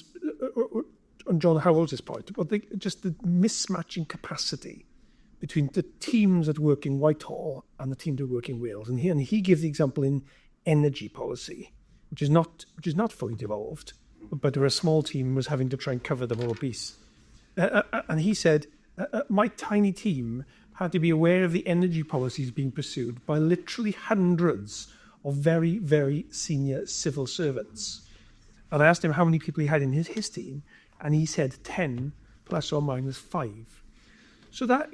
on John Howell's point, was just the mismatching capacity between the teams that work in Whitehall and the teams that work in Wales. And he gives the example in energy policy, which is not fully devolved, but where a small team was having to try and cover the whole piece. And he said, my tiny team had to be aware of the energy policies being pursued by literally hundreds of very, very senior civil servants. And I asked him how many people he had in his team, and he said 10 plus or minus 5. So that,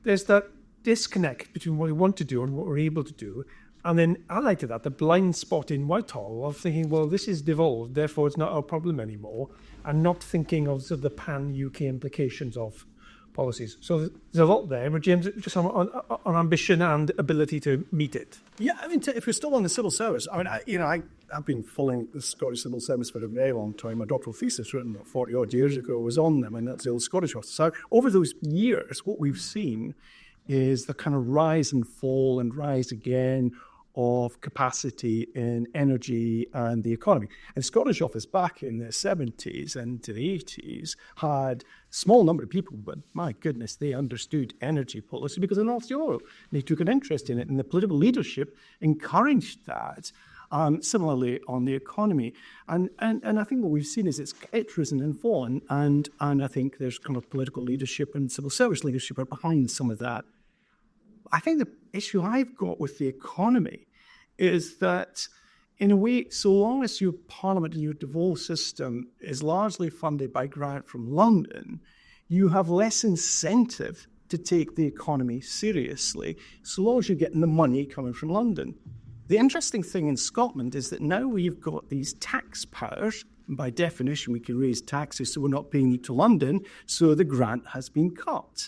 there's that disconnect between what we want to do and what we're able to do. And then allied to that, the blind spot in Whitehall of thinking, well, this is devolved, therefore it's not our problem anymore, and not thinking of the pan-UK implications of policies. So there's a lot there, but James, just on ambition and ability to meet it. Yeah, I mean, if we're still on the civil service, I mean, I've been following the Scottish civil service for a very long time. My doctoral thesis, written about 40 odd years ago, was on them, and that's the old Scottish Office. So over those years, what we've seen is the kind of rise and fall and rise again of capacity in energy and the economy. And the Scottish Office back in the 70s and to the 80s had a small number of people, but my goodness, they understood energy policy because of North Sea oil. They took an interest in it, and the political leadership encouraged that. Similarly on the economy. And I think what we've seen is it's risen and fallen, and I think there's kind of political leadership and civil service leadership are behind some of that. I think the issue I've got with the economy is that, in a way, so long as your parliament and your devolved system is largely funded by grant from London, you have less incentive to take the economy seriously, so long as you're getting the money coming from London. The interesting thing in Scotland is that now we've got these tax powers. By definition, we can raise taxes, so we're not paying it to London, so the grant has been cut.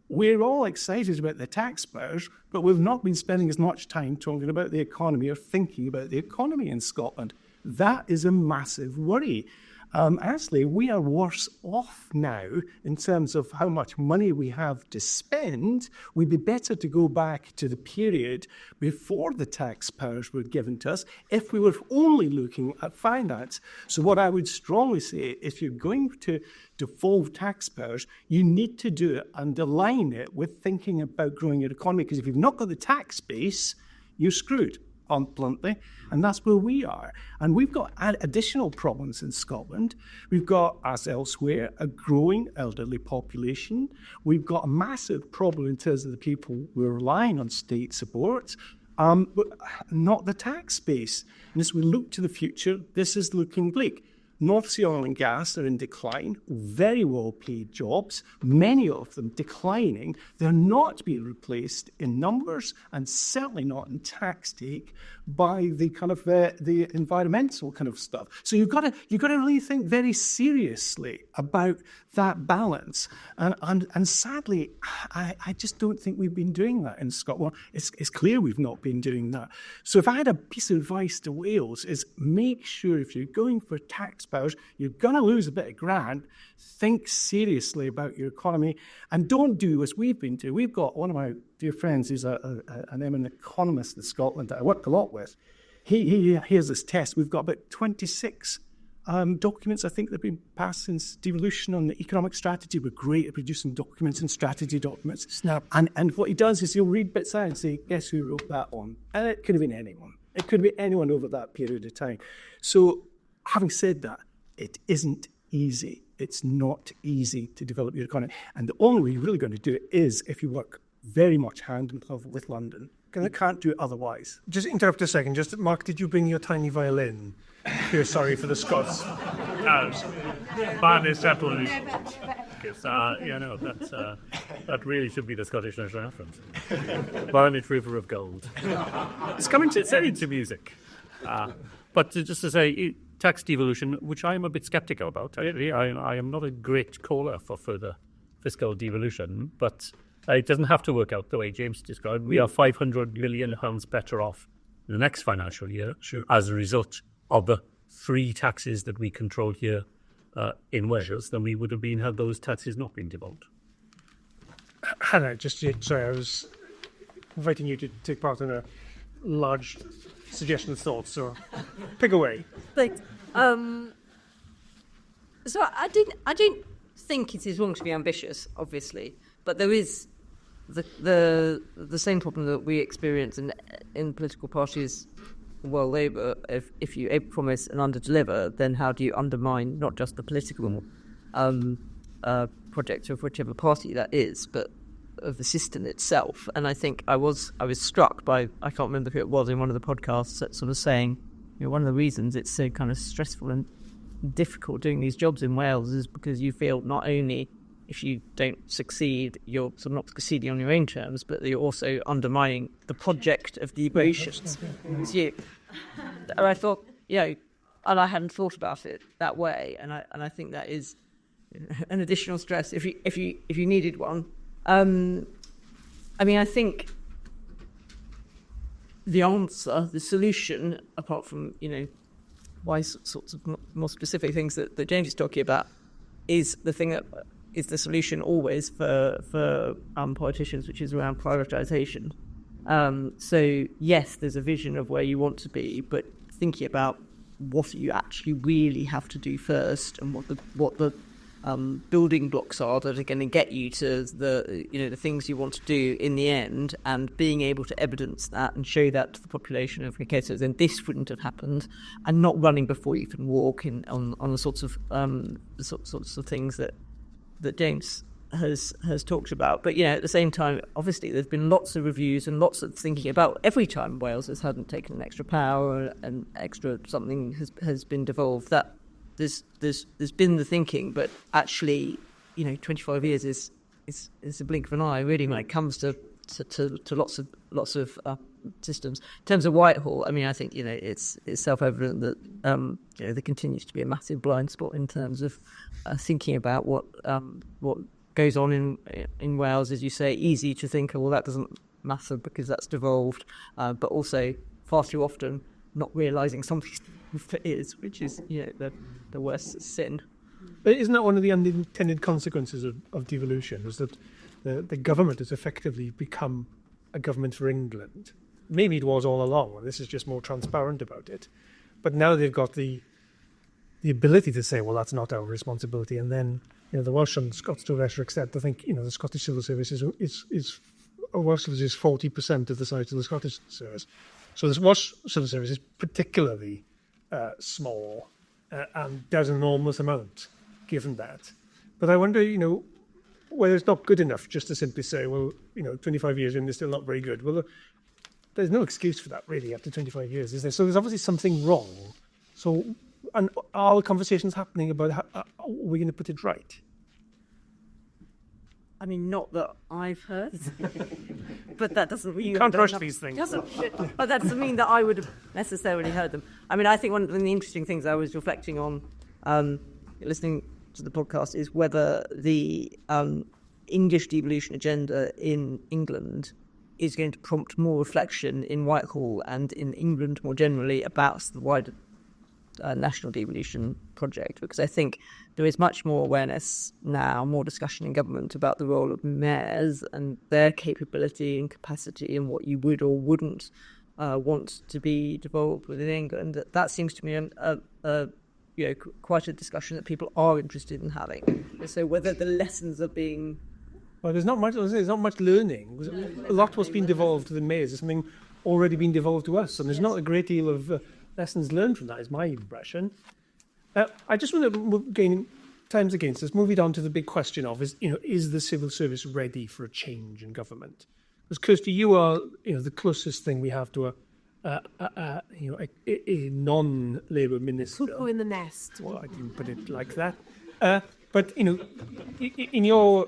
We're all excited about the tax powers, but we've not been spending as much time talking about the economy or thinking about the economy in Scotland. That is a massive worry. Actually, we are worse off now in terms of how much money we have to spend. We'd be better to go back to the period before the tax powers were given to us if we were only looking at finance. So what I would strongly say, if you're going to devolve tax powers, you need to do it and align it with thinking about growing your economy, because if you've not got the tax base, you're screwed, bluntly, and that's where we are. And we've got additional problems in Scotland. We've got, as elsewhere, a growing elderly population. We've got a massive problem in terms of the people who are relying on state support, but not the tax base. And as we look to the future, this is looking bleak. North Sea oil and gas are in decline, very well-paid jobs, many of them declining. They're not being replaced in numbers and certainly not in tax take by the kind of the environmental kind of stuff. So you've got to really think very seriously about that balance. And sadly, I just don't think we've been doing that in Scotland. It's clear we've not been doing that. So if I had a piece of advice to Wales, is make sure if you're going for tax powers, you're going to lose a bit of grant. Think seriously about your economy and don't do as we've been doing. We've got one of my dear friends who's an eminent economist in Scotland that I work a lot with. He has this test. We've got about 26 documents, I think, that have been passed since devolution on the economic strategy. We're great at producing documents and strategy documents. Snap. And what he does is he'll read bits out and say, guess who wrote that one? And it could have been anyone. It could have been anyone over that period of time. So having said that, it isn't easy. It's not easy to develop your economy. And the only way you're really going to do it is if you work very much hand in glove with London. I can't do it otherwise. Just interrupt a second. Just, Mark, did you bring your tiny violin? You're sorry for the Scots. Bad is absolutely. Because, that really should be the Scottish national anthem. Violet River of Gold. It's coming to music. But just to say, tax devolution, which I am a bit sceptical about. I am not a great caller for further fiscal devolution, but it doesn't have to work out the way James described. We are £500 million better off the next financial year as a result of the 3 taxes that we control here in Wales than we would have been had those taxes not been devolved. Hannah, sorry, I was inviting you to take part in a large suggestion of thoughts, so pick away. Thanks. So I don't think it is wrong to be ambitious, obviously, but there is the same problem that we experience in political parties. Well, Labour, if you promise and under-deliver, then how do you undermine not just the political project of whichever party that is, but of the system itself? And I think I was struck by, I can't remember who it was in one of the podcasts, that sort of saying, one of the reasons it's so kind of stressful and difficult doing these jobs in Wales is because you feel not only if you don't succeed, you're sort of not succeeding on your own terms, but you're also undermining the project of devolution. And I thought, and I hadn't thought about it that way, and I think that is an additional stress if you needed one. I mean, I think the answer, the solution, apart from wise sorts of more specific things that James is talking about, is the thing that is the solution always for politicians, which is around prioritisation. So yes, there's a vision of where you want to be, but thinking about what you actually really have to do first, and what the building blocks are that are going to get you to the things you want to do in the end, and being able to evidence that and show that to the population of okay, so then this wouldn't have happened, and not running before you can walk on the sorts of things that James has talked about. But at the same time, obviously there's been lots of reviews and lots of thinking about every time Wales hadn't taken an extra power and extra something has been devolved, that there's been the thinking, but actually 25 years is a blink of an eye really when it comes to lots of systems. In terms of Whitehall, I mean, I think it's self-evident that there continues to be a massive blind spot in terms of thinking about what goes on in Wales. As you say, easy to think, well, that doesn't matter because that's devolved, but also far too often not realising something is, which is the worst sin. But isn't that one of the unintended consequences of devolution, is that the government has effectively become a government for England? Maybe it was all along, and this is just more transparent about it. But now they've got the ability to say, well, that's not our responsibility. And then the Welsh and Scots to a lesser extent, I think the Scottish Civil Service is Welsh Civil Service is 40% of the size of the Scottish Service. So the Welsh Civil Service is particularly small and does an enormous amount, given that. But I wonder, whether it's not good enough just to simply say, well, 25 years in, they're still not very good. Well, there's no excuse for that, really, after 25 years, is there? So there's obviously something wrong. So, and are the conversations happening about how are we going to put it right? I mean, not that I've heard, but that doesn't mean... You can't rush these things. But that doesn't mean that I would have necessarily heard them. I mean, I think one of the interesting things I was reflecting on listening to the podcast is whether the English devolution agenda in England is going to prompt more reflection in Whitehall and in England more generally about the wider national devolution project, because I think there is much more awareness now, more discussion in government about the role of mayors and their capability and capacity and what you would or wouldn't want to be devolved within England. That seems to me quite a discussion that people are interested in having. So whether the lessons are being... Well, there's not much learning. A lot was being devolved to the mayors. There's something already been devolved to us, and there's not a great deal of lessons learned from that, is my impression. I just want to gain times against us, moving on to the big question of is the civil service ready for a change in government? Because Kirsty, you are the closest thing we have to a non-Labour minister. Cuckoo in the nest. Well, I didn't put it like that. But in your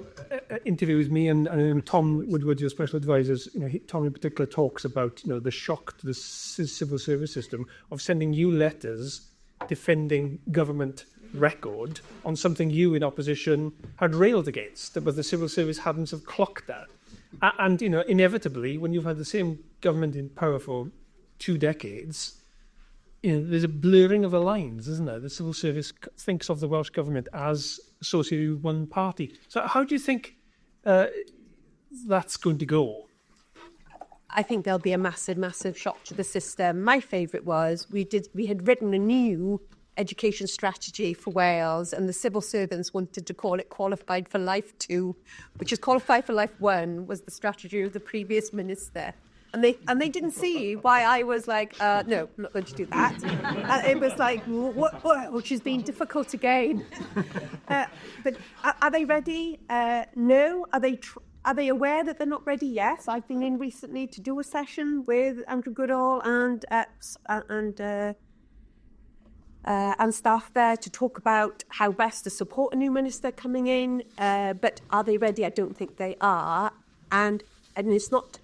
interview with me and Tom Woodward, your special advisors, Tom in particular talks about the shock to the civil service system of sending you letters defending government record on something you in opposition had railed against, but the civil service hadn't have clocked that. And inevitably, when you've had the same government in power for 2 decades, there's a blurring of the lines, isn't there? The civil service thinks of the Welsh Government as associated with one party. So how do you think that's going to go? I think there'll be a massive, massive shock to the system. My favourite was we had written a new education strategy for Wales, and the civil servants wanted to call it Qualified for Life 2, which is Qualified for Life 1 was the strategy of the previous minister. And they didn't see why I was like, no, I'm not going to do that. It was like, which has been difficult again. But are they ready? No. Are they aware that they're not ready? Yes. I've been in recently to do a session with Andrew Goodall and staff there to talk about how best to support a new minister coming in. But are they ready? I don't think they are. And it's not...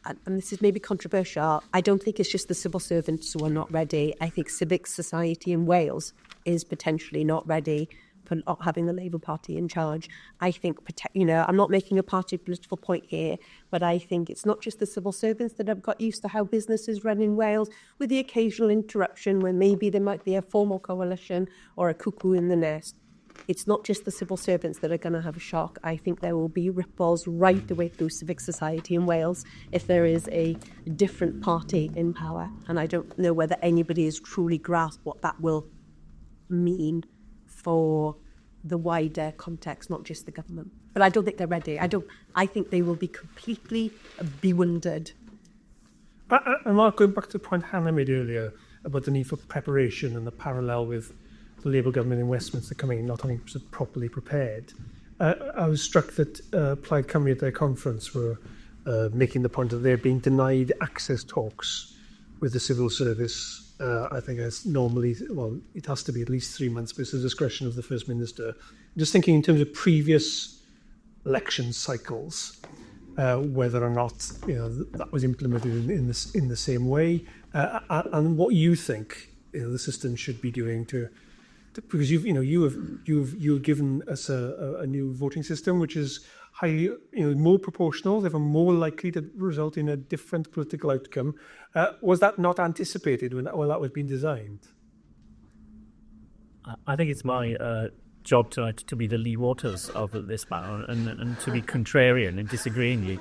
and this is maybe controversial, I don't think it's just the civil servants who are not ready. I think civic society in Wales is potentially not ready. for not having the Labour Party in charge. I think, I'm not making a party political point here, but I think it's not just the civil servants that have got used to how businesses run in Wales, with the occasional interruption when maybe there might be a formal coalition or a cuckoo in the nest. It's not just the civil servants that are going to have a shock. I think there will be ripples right the way through civic society in Wales if there is a different party in power. And I don't know whether anybody has truly grasped what that will mean for the wider context, not just the government. But I don't think they're ready. I think they will be completely bewildered. And Mark, going back to the point Hannah made earlier about the need for preparation and the parallel with the Labour government in Westminster coming in not having properly prepared, I was struck that Plaid Cymru at their conference were making the point that they're being denied access talks with the civil service. I think as normally, well, it has to be at least 3 months, but it's the discretion of the First Minister. Just thinking in terms of previous election cycles, whether or not that was implemented in the same way, and what you think the system should be doing to because you've given us a new voting system which is highly more proportional, therefore more likely to result in a different political outcome. Was that not anticipated when that was being designed? I think it's my job tonight to be the Lee Waters of this matter and to be contrarian and disagreeing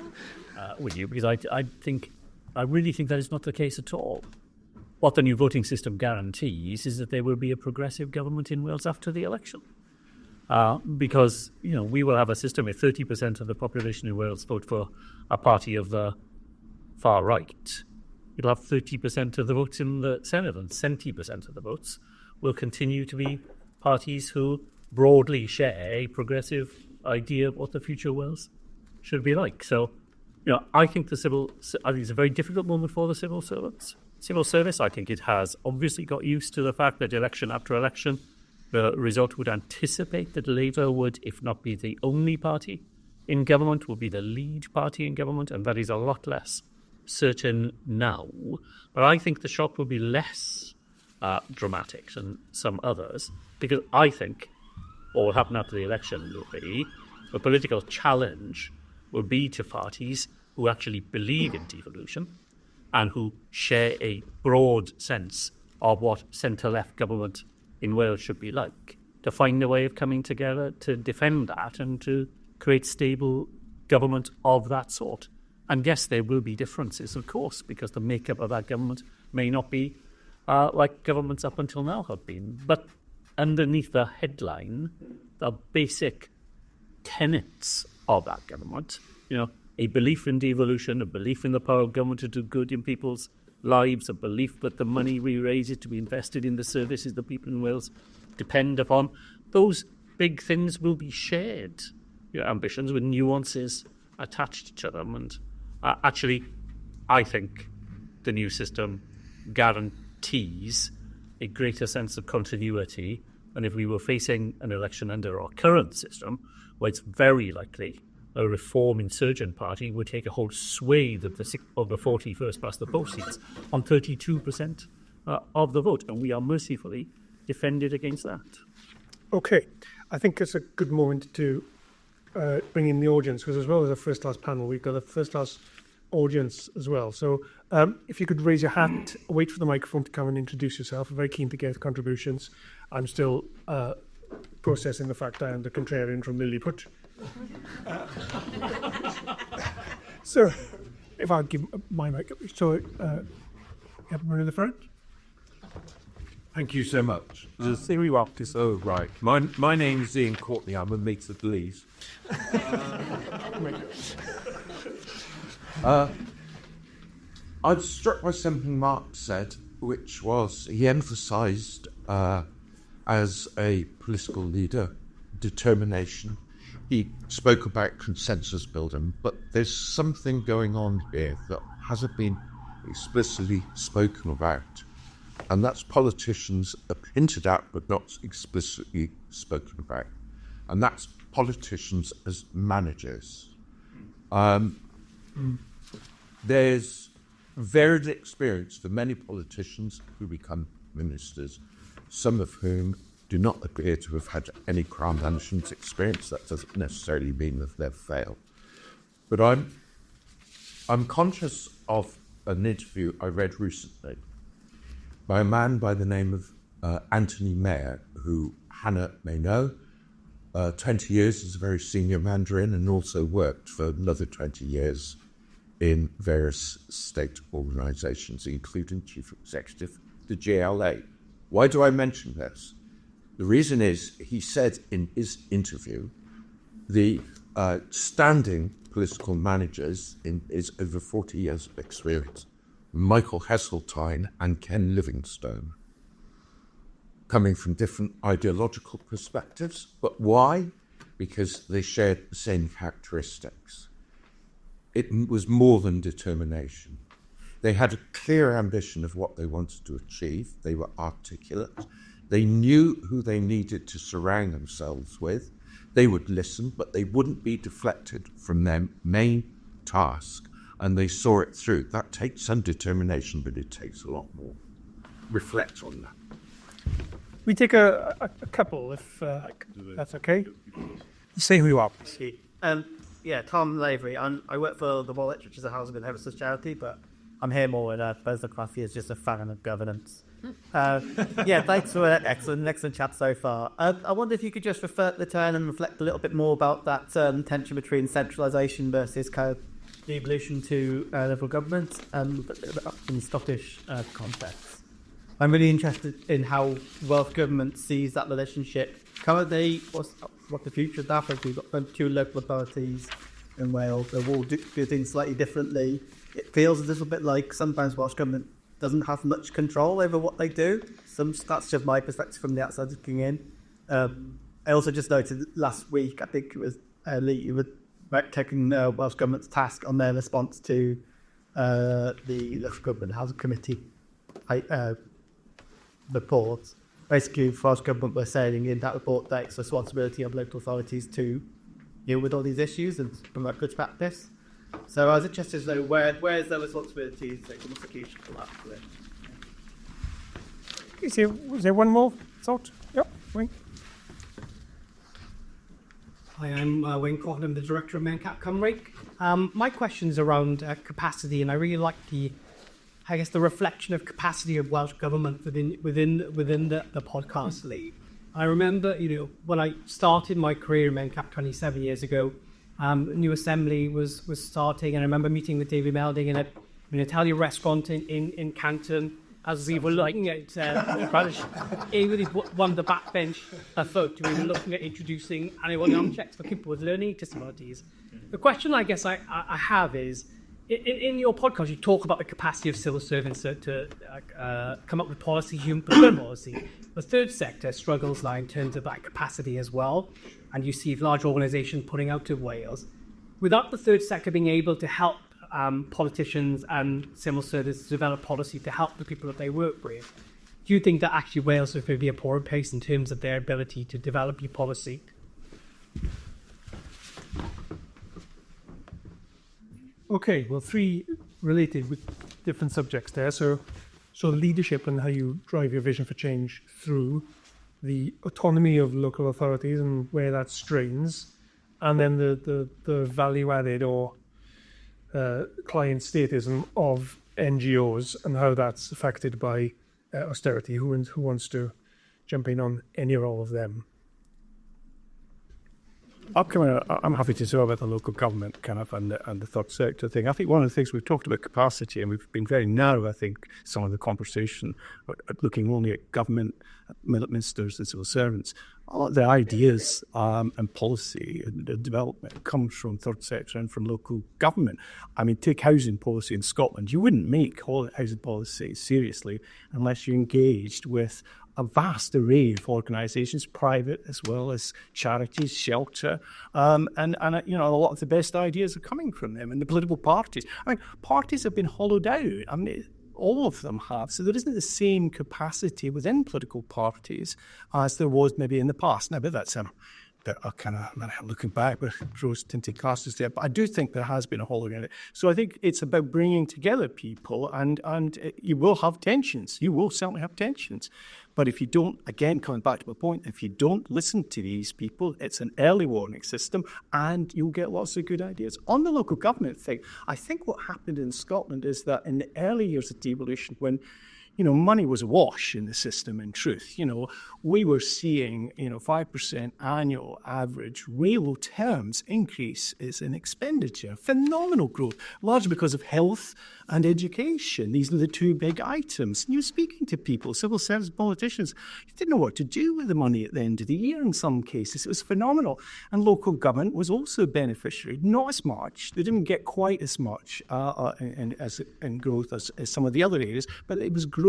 with you, because I really think that is not the case at all. What the new voting system guarantees is that there will be a progressive government in Wales after the election. Because, we will have a system where 30% of the population in Wales vote for a party of the far right. You'll have 30% of the votes in the Senedd, and 70% of the votes will continue to be parties who broadly share a progressive idea of what the future Wales should be like. So, I think it's a very difficult moment for the civil service. I think it has obviously got used to the fact that election after election, the result would anticipate that Labour would, if not be the only party in government, will be the lead party in government, and that is a lot less certain now. But I think the shock will be less dramatic than some others, because I think what will happen after the election will be the political challenge will be to parties who actually believe in devolution and who share a broad sense of what centre-left government in Wales should be like, to find a way of coming together to defend that and to create stable government of that sort. And yes, there will be differences, of course, because the makeup of that government may not be like governments up until now have been. But underneath the headline, the basic tenets of that government, a belief in devolution, a belief in the power of government to do good in people's lives, a belief that the money we raise is to be invested in the services that people in Wales depend upon. Those big things will be shared, ambitions with nuances attached to them. And actually, I think the new system guarantees a greater sense of continuity than if we were facing an election under our current system, where it's very likely a reform insurgent party would take a whole swathe of the 40 first past the post seats on 32% of the vote. And we are mercifully defended against that. Okay, I think it's a good moment to bring in the audience, because as well as a first-class panel, we've got a first-class audience as well. So if you could raise your hand, wait for the microphone to come and introduce yourself. I'm very keen to get contributions. I'm still processing the fact I am the contrarian from Lilliput. So if I give my mic up, so you have one in the front. Thank you so much. The theory artist, right. My name is Ian Courtney. I'm a mate of Lee's. I'm struck by something Mark said, which was he emphasised as a political leader determination. He spoke about consensus building, but there's something going on here that hasn't been explicitly spoken about, and that's politicians are hinted at but not explicitly spoken about, and that's politicians as managers. There's varied experience for many politicians who become ministers, some of whom do not appear to have had any Crown management experience. That doesn't necessarily mean that they've failed. But I'm conscious of an interview I read recently by a man by the name of Anthony Mayer, who Hannah may know. 20 years as a very senior Mandarin, and also worked for another 20 years in various state organisations, including Chief Executive, the GLA. Why do I mention this? The reason is, he said in his interview, the standing political managers in his over 40 years of experience, Michael Heseltine and Ken Livingstone, coming from different ideological perspectives. But why? Because they shared the same characteristics. It was more than determination. They had a clear ambition of what they wanted to achieve. They were articulate. They knew who they needed to surround themselves with. They would listen, but they wouldn't be deflected from their main task, and they saw it through. That takes some determination, but it takes a lot more. Reflect on that. We take a couple, if that's okay. Say who you are. Tom Lavery. I work for the Wallet, which is a housing and homelessness charity, but I'm here more in both the capacity as just a fan of governance. Thanks for an excellent chat so far. I wonder if you could just the turn and reflect a little bit more about that tension between centralisation versus kind of the evolution to local government in Scottish context. I'm really interested in how Welsh Government sees that relationship. Currently, what the future of that is. We've got 2 local authorities in Wales. They'll all do things slightly differently. It feels a little bit like sometimes Welsh Government doesn't have much control over what they do. That's just my perspective from the outside looking in. I also just noted last week, I think it was Lee, you were taking Welsh Government's task on their response to the Local Government Housing Committee report. Basically, Welsh Government were saying in that report that it's the responsibility of local authorities to deal with all these issues and promote good practice. So I was interested to know where's their responsibilities, like qualification for that. Is there one more thought? Yep, Wayne. Hi, I'm Wayne Cawthon. I'm the director of MenCap Cymru. My question's around capacity, and I really like the reflection of capacity of Welsh Government within the podcast league. I remember, when I started my career in MenCap 27 years ago, a new assembly was starting, and I remember meeting with David Melding in an Italian restaurant in Canton as we were looking at one of the backbench folk. We were looking at introducing anyone objects for people with learning disabilities. The question I guess I have is, in your podcast, you talk about the capacity of civil servants to come up with policy, human policy. The third sector struggles now in terms of that capacity as well, and you see large organisations putting out to Wales. Without the third sector being able to help politicians and civil servants to develop policy to help the people that they work with, do you think that actually Wales would be a poorer place in terms of their ability to develop your policy? Okay, well, 3 related with different subjects there. So leadership and how you drive your vision for change through the autonomy of local authorities and where that strains, and then the value added or client statism of NGOs and how that's affected by austerity. Who wants to jump in on any or all of them? I'm happy to talk about the local government kind of and the third sector thing. I think one of the things we've talked about capacity, and we've been very narrow, I think, some of the conversation, looking only at government, ministers and civil servants. A lot of the ideas and policy and the development comes from third sector and from local government. I mean, take housing policy in Scotland. You wouldn't make housing policy seriously unless you engaged with a vast array of organisations, private as well as charities, shelter, and a lot of the best ideas are coming from them and the political parties. I mean, parties have been hollowed out. I mean, all of them have. So there isn't the same capacity within political parties as there was maybe in the past. Now, but that's that are kind of, looking back with rose-tinted glasses there, but I do think there has been a hole in it. So I think it's about bringing together people, and you will have tensions. You will certainly have tensions. But if you don't, again, coming back to my point, if you don't listen to these people, it's an early warning system, and you'll get lots of good ideas. On the local government thing, I think what happened in Scotland is that in the early years of devolution, when money was awash in the system, in truth. We were seeing, 5% annual average real terms increases in expenditure. Phenomenal growth, largely because of health and education. These are the two big items. And you're speaking to people, civil service politicians, you didn't know what to do with the money at the end of the year in some cases. It was phenomenal. And local government was also a beneficiary. Not as much. They didn't get quite as much in growth as some of the other areas, but it was growing.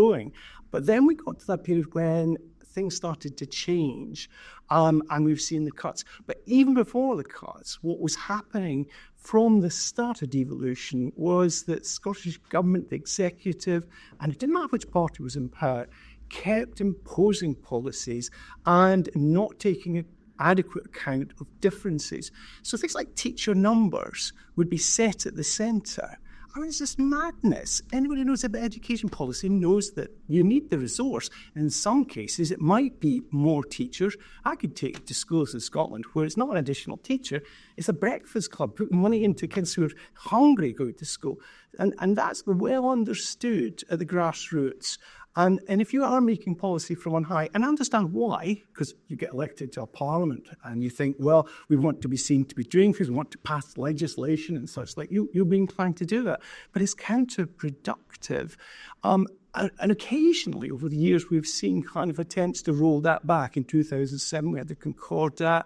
But then we got to that period when things started to change, and we've seen the cuts. But even before the cuts, what was happening from the start of devolution was that Scottish Government, the executive, and it didn't matter which party was in power, kept imposing policies and not taking adequate account of differences. So things like teacher numbers would be set at the centre. It's just madness. Anybody who knows about education policy knows that you need the resource. In some cases, it might be more teachers. I could take it to schools in Scotland where it's not an additional teacher, it's a breakfast club, putting money into kids who are hungry going to school. And that's well understood at the grassroots. And if you are making policy from on high, and I understand why, because you get elected to a parliament and you think, well, we want to be seen to be doing things, we want to pass legislation and such, like you're being inclined to do that. But it's counterproductive. And occasionally over the years, we've seen kind of attempts to roll that back. In 2007, we had the Concordat,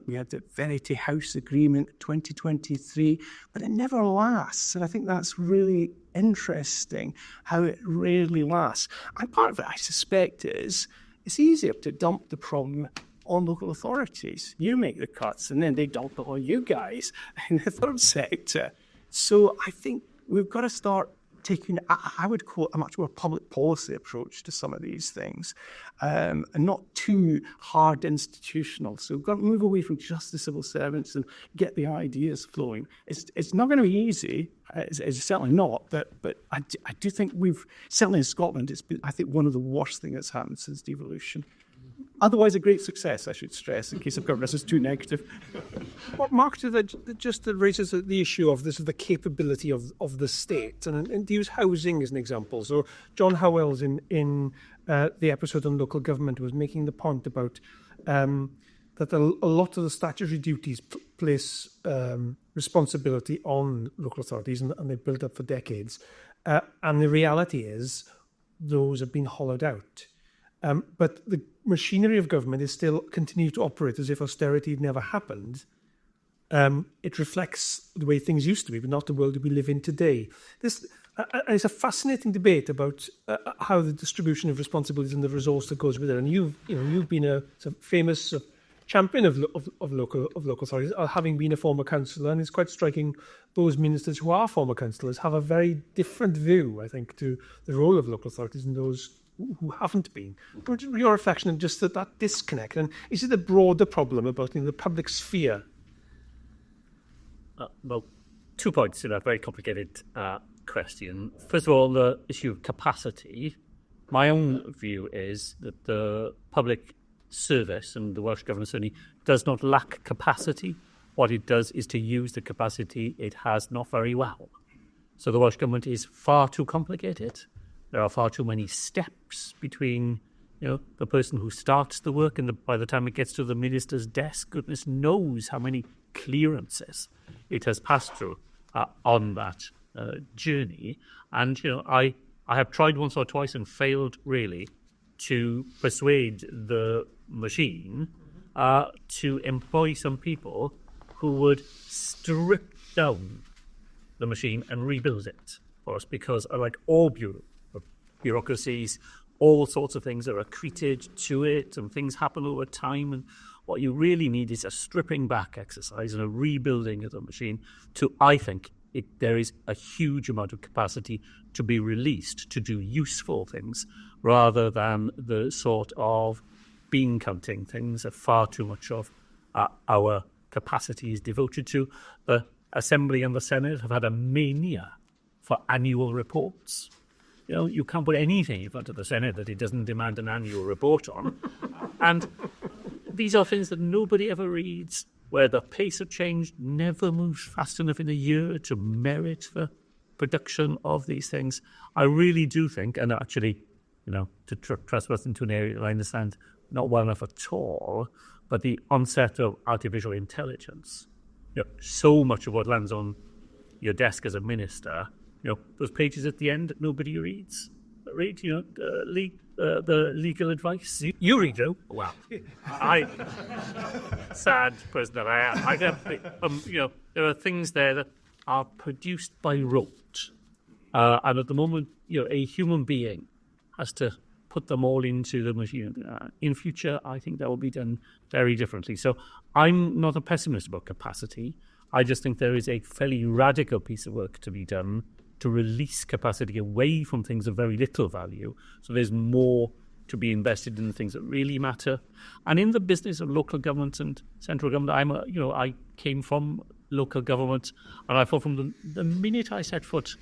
we had the Verity House Agreement, 2023, but it never lasts. And I think that's really interesting, how it rarely lasts. And part of it, I suspect, is it's easier to dump the problem on local authorities. You make the cuts, and then they dump it on you guys in the third sector. So I think we've got to start taking, I would call it a much more public policy approach to some of these things, and not too hard institutional. So we've got to move away from just the civil servants and get the ideas flowing. It's not going to be easy. It's certainly not, but I do think we've, certainly in Scotland, it's been, I think, one of the worst things that's happened since devolution. Otherwise, a great success, I should stress, in case of governance is too negative. What Mark that just raises the issue of this is the capability of the state, and to use housing as an example. So John Howells in the episode on local government was making the point about that a lot of the statutory duties place responsibility on local authorities, and they've built up for decades. And the reality is those have been hollowed out. But the machinery of government is still continue to operate as if austerity had never happened. It reflects the way things used to be, but not the world that we live in today. It's a fascinating debate about how the distribution of responsibilities and the resource that goes with it. And you've been a famous champion of local authorities, having been a former councillor, and it's quite striking. Those ministers who are former councillors have a very different view, I think, to the role of local authorities and those who haven't been. Your reflection on just that disconnect, and is it a broader problem about the public sphere? Well, 2 points in a very complicated question. First of all, the issue of capacity. My own view is that the public service, and the Welsh Government certainly, does not lack capacity. What it does is to use the capacity it has not very well. So the Welsh Government is far too complicated. There are far too many steps between, the person who starts the work and by the time it gets to the minister's desk. Goodness knows how many clearances it has passed through on that journey. And I have tried once or twice and failed really to persuade the machine to employ some people who would strip down the machine and rebuild it for us, because like all bureaucracies, all sorts of things are accreted to it and things happen over time, and what you really need is a stripping back exercise and a rebuilding of the machine to, I think, there is a huge amount of capacity to be released to do useful things rather than the sort of bean counting things that far too much of our capacity is devoted to. The Assembly and the Senedd have had a mania for annual reports. You know, you can't put anything in front of the Senedd that it doesn't demand an annual report on. And these are things that nobody ever reads, where the pace of change never moves fast enough in a year to merit the production of these things. I really do think, and actually, you know, to trespass into an area that I understand not well enough at all, but the onset of artificial intelligence, you know, so much of what lands on your desk as a minister, you know, those pages at the end that nobody reads. Read, you know, the legal advice. You read, Joe. Wow. Sad person that I am. I can, you know, there are things there that are produced by rote. And at the moment, you know, a human being has to put them all into the machine. In future, I think that will be done very differently. So I'm not a pessimist about capacity. I just think there is a fairly radical piece of work to be done to release capacity away from things of very little value. So there's more to be invested in the things that really matter. And in the business of local government and central government, I came from local government, and I thought from the minute I set foot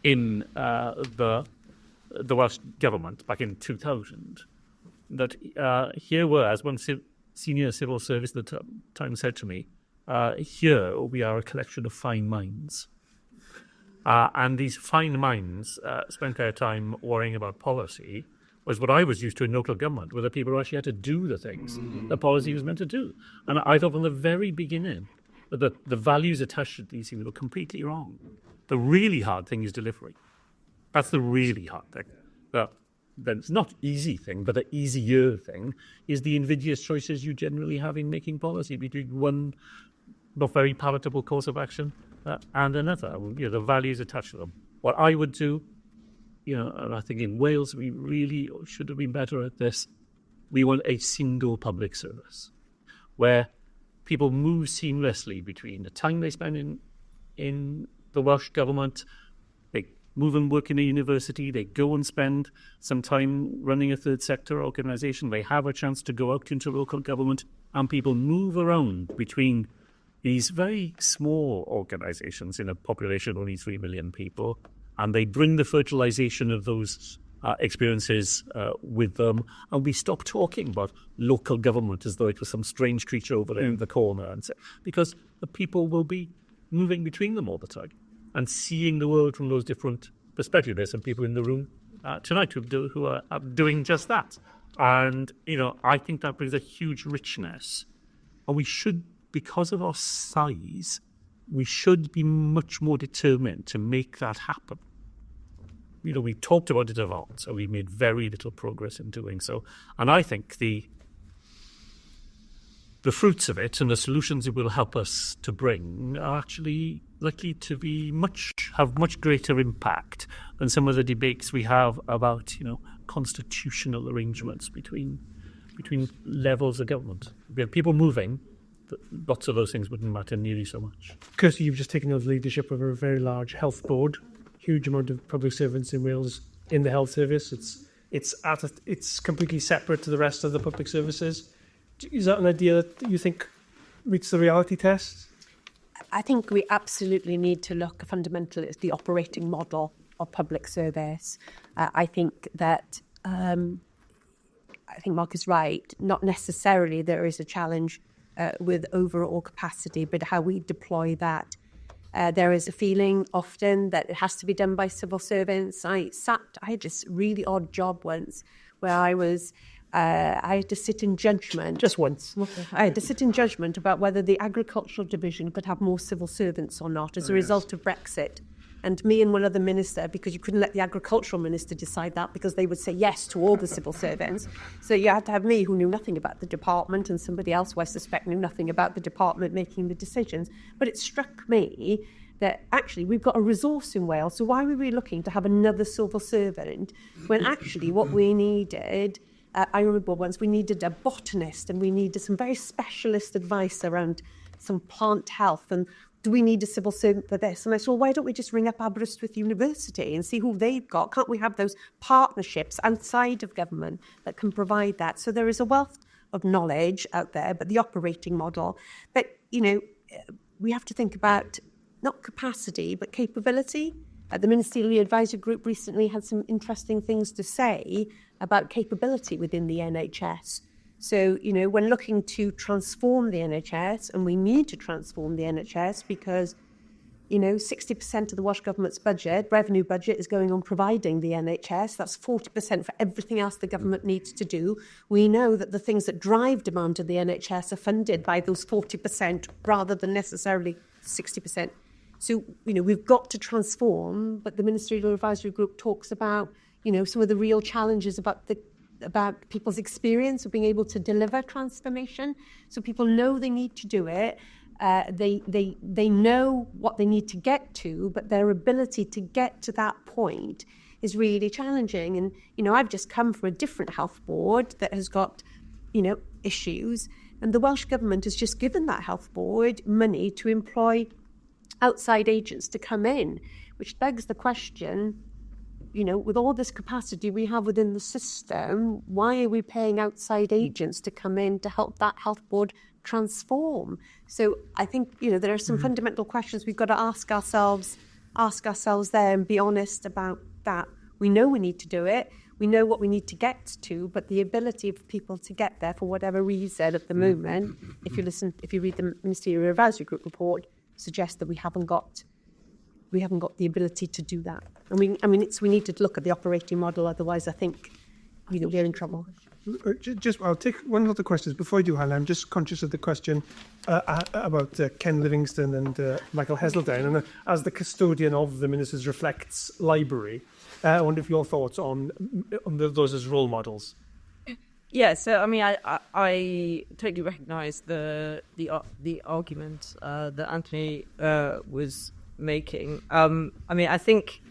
in the Welsh Government back in 2000, that here were, as one senior civil service at the time said to me, here we are a collection of fine minds. And these fine minds spent their time worrying about policy, was what I was used to in local government, where the people who actually had to do the things the policy was meant to do. And I thought from the very beginning that the values attached to these things were completely wrong. The really hard thing is delivery. That's the really hard thing. It's not easy thing, but the easier thing is the invidious choices you generally have in making policy between one not very palatable course of action and another. You know, the values attached to them. What I would do, you know, and I think in Wales we really should have been better at this. We want a single public service where people move seamlessly between the time they spend in the Welsh Government. They move and work in a university. They go and spend some time running a third sector organisation. They have a chance to go out into local government, and people move around between these very small organisations in a population of only 3 million people, and they bring the fertilisation of those experiences with them, and we stop talking about local government as though it was some strange creature over there in the corner, and because the people will be moving between them all the time and seeing the world from those different perspectives. There's some people in the room tonight who are doing just that, and you know, I think that brings a huge richness, and we should, because of our size, we should be much more determined to make that happen. You know, we talked about it a lot, so we made very little progress in doing so. And I think the fruits of it and the solutions it will help us to bring are actually likely to be have much greater impact than some of the debates we have about, you know, constitutional arrangements between levels of government. We have people moving. Lots of those things wouldn't matter nearly so much. Kirsty, you've just taken over the leadership of a very large health board. Huge amount of public servants in Wales in the health service. It's completely separate to the rest of the public services. Is that an idea that you think meets the reality test? I think we absolutely need to look fundamentally at the operating model of public service. I think that Mark is right. Not necessarily there is a challenge with overall capacity, but how we deploy that. There is a feeling often that it has to be done by civil servants. I had this really odd job once where I had to sit in judgment. Just once. I had to sit in judgment about whether the agricultural division could have more civil servants or not as a result of Brexit. And me and one other minister, because you couldn't let the agricultural minister decide that because they would say yes to all the civil servants. So you had to have me, who knew nothing about the department, and somebody else who I suspect knew nothing about the department making the decisions. But it struck me that actually we've got a resource in Wales, so why were we looking to have another civil servant when actually what we needed, I remember once we needed a botanist and we needed some very specialist advice around some plant health, and do we need a civil servant for this? And I said, well, why don't we just ring up Aberystwyth University and see who they've got? Can't we have those partnerships outside of government that can provide that? So there is a wealth of knowledge out there, but the operating model. But, we have to think about not capacity, but capability. The Ministerial Advisory Group recently had some interesting things to say about capability within the NHS. So, when looking to transform the NHS, and we need to transform the NHS because 60% of the Welsh Government's revenue budget, is going on providing the NHS. That's 40% for everything else the government needs to do. We know that the things that drive demand to the NHS are funded by those 40% rather than necessarily 60%. So, we've got to transform, but the Ministerial Advisory Group talks about, some of the real challenges about people's experience of being able to deliver transformation. So people know they need to do it. They know what they need to get to, but their ability to get to that point is really challenging. And, I've just come from a different health board that has got, issues. And the Welsh Government has just given that health board money to employ outside agents to come in, which begs the question, with all this capacity we have within the system, why are we paying outside agents to come in to help that health board transform? So I think, there are some fundamental questions we've got to ask ourselves there and be honest about that. We know we need to do it. We know what we need to get to, but the ability of people to get there for whatever reason at the moment, if you read the Ministerial Advisory Group report, suggests that we haven't got the ability to do that. We need to look at the operating model. Otherwise, I think we're in trouble. I'll take one of the questions before I do, Hannah. I'm just conscious of the question about Ken Livingston and Michael Heseltine, and as the custodian of the Ministers Reflects library, I wonder if your thoughts on those as role models. Yeah, so I totally recognise the argument that Anthony was making. I think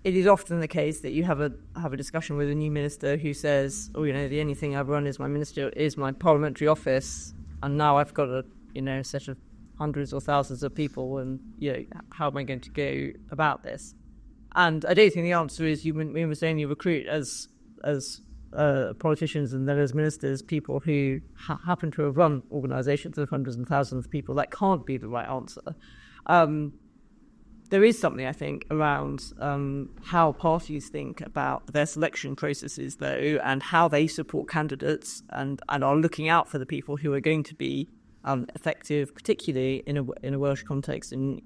it is often the case that you have a discussion with a new minister who says, the only thing I've run is my parliamentary office, and now I've got a set of hundreds or thousands of people, and how am I going to go about this? And I don't think the answer is we must only recruit as politicians and then as ministers people who happen to have run organisations of hundreds and thousands of people. That can't be the right answer. There is something, I think, around how parties think about their selection processes, though, and how they support candidates and are looking out for the people who are going to be effective, particularly in a Welsh context. And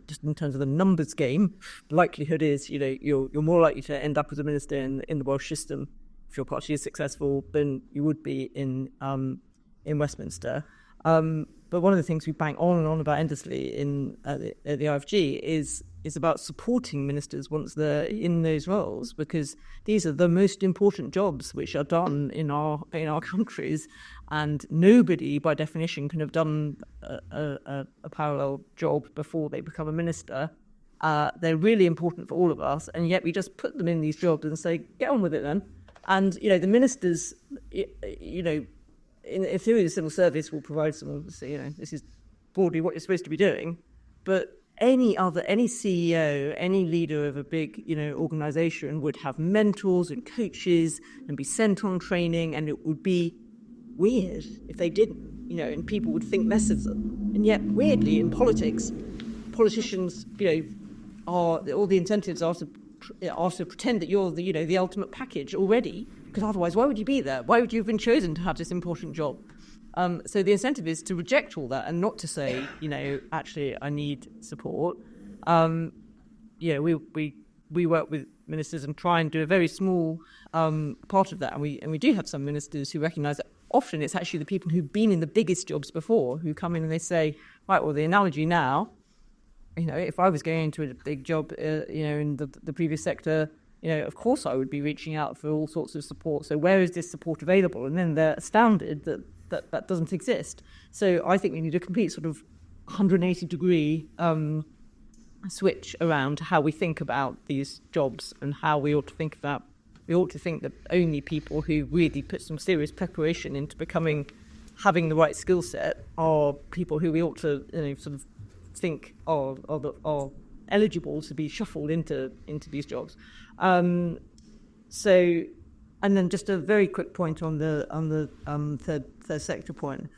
just in terms of the numbers game, the likelihood is you're more likely to end up as a minister in the Welsh system if your party is successful than you would be in Westminster. But one of the things we bang on and on about endlessly at the IFG is about supporting ministers once they're in those roles, because these are the most important jobs which are done in our countries, and nobody, by definition, can have done a parallel job before they become a minister. They're really important for all of us, and yet we just put them in these jobs and say, get on with it then. And the ministers, in theory, the civil service will provide some, this is broadly what you're supposed to be doing. But any CEO, any leader of a big, organisation would have mentors and coaches and be sent on training, and it would be weird if they didn't, and people would think less of them. And yet, weirdly, in politics, politicians, all the incentives are to pretend that you're the ultimate package already. Because otherwise, why would you be there? Why would you have been chosen to have this important job? So the incentive is to reject all that and not to say, actually, I need support. We work with ministers and try and do a very small part of that. And we do have some ministers who recognise that often it's actually the people who've been in the biggest jobs before who come in and they say, right, well, the analogy now, if I was going into a big job, in the previous sector, of course I would be reaching out for all sorts of support. So where is this support available? And then they're astounded that doesn't exist. So I think we need a complete sort of 180-degree switch around how we think about these jobs and how we ought to think that only people who really put some serious preparation into having the right skill set are people who we ought to sort of think are eligible to be shuffled into these jobs. So And then just a very quick point on the third sector point,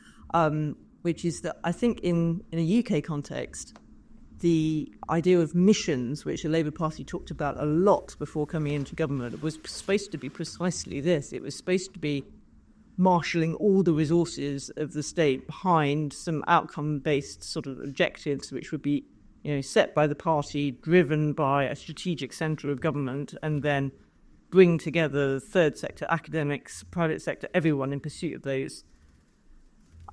which is that I think in a UK context, the idea of missions, which the Labour Party talked about a lot before coming into government, was supposed to be precisely this. It was supposed to be marshalling all the resources of the state behind some outcome-based sort of objectives, which would be, set by the party, driven by a strategic centre of government, and then bring together the third sector, academics, private sector, everyone in pursuit of those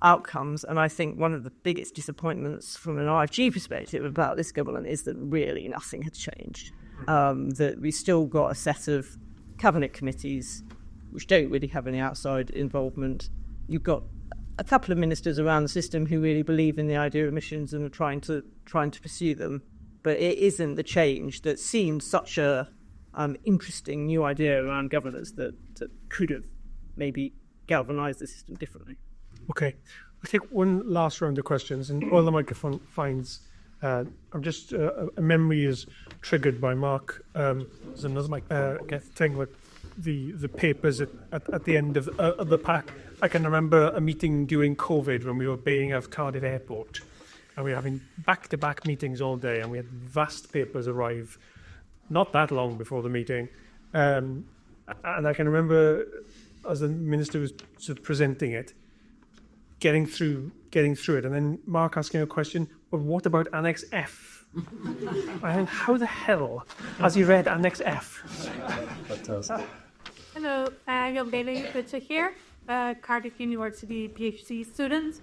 outcomes. And I think one of the biggest disappointments from an RFG perspective about this government is that really nothing had changed. That we still got a set of cabinet committees which don't really have any outside involvement. You've got a couple of ministers around the system who really believe in the idea of missions and are trying to pursue them, but it isn't the change that seemed such a interesting new idea around governance that could have maybe galvanised the system differently. Okay, I'll take one last round of questions, and while the microphone finds, I'm just a memory is triggered by Mark. There's another thing with the papers at the end of the pack. I can remember a meeting during COVID when we were baying out Cardiff Airport, and we were having back-to-back meetings all day, and we had vast papers arrive not that long before the meeting. And I can remember, as the minister was sort of presenting it, getting through it, and then Mark asking a question, well, what about Annex F? I mean, how the hell has he read Annex F? Hello, young lady, Mitchell here, Cardiff University PhD student.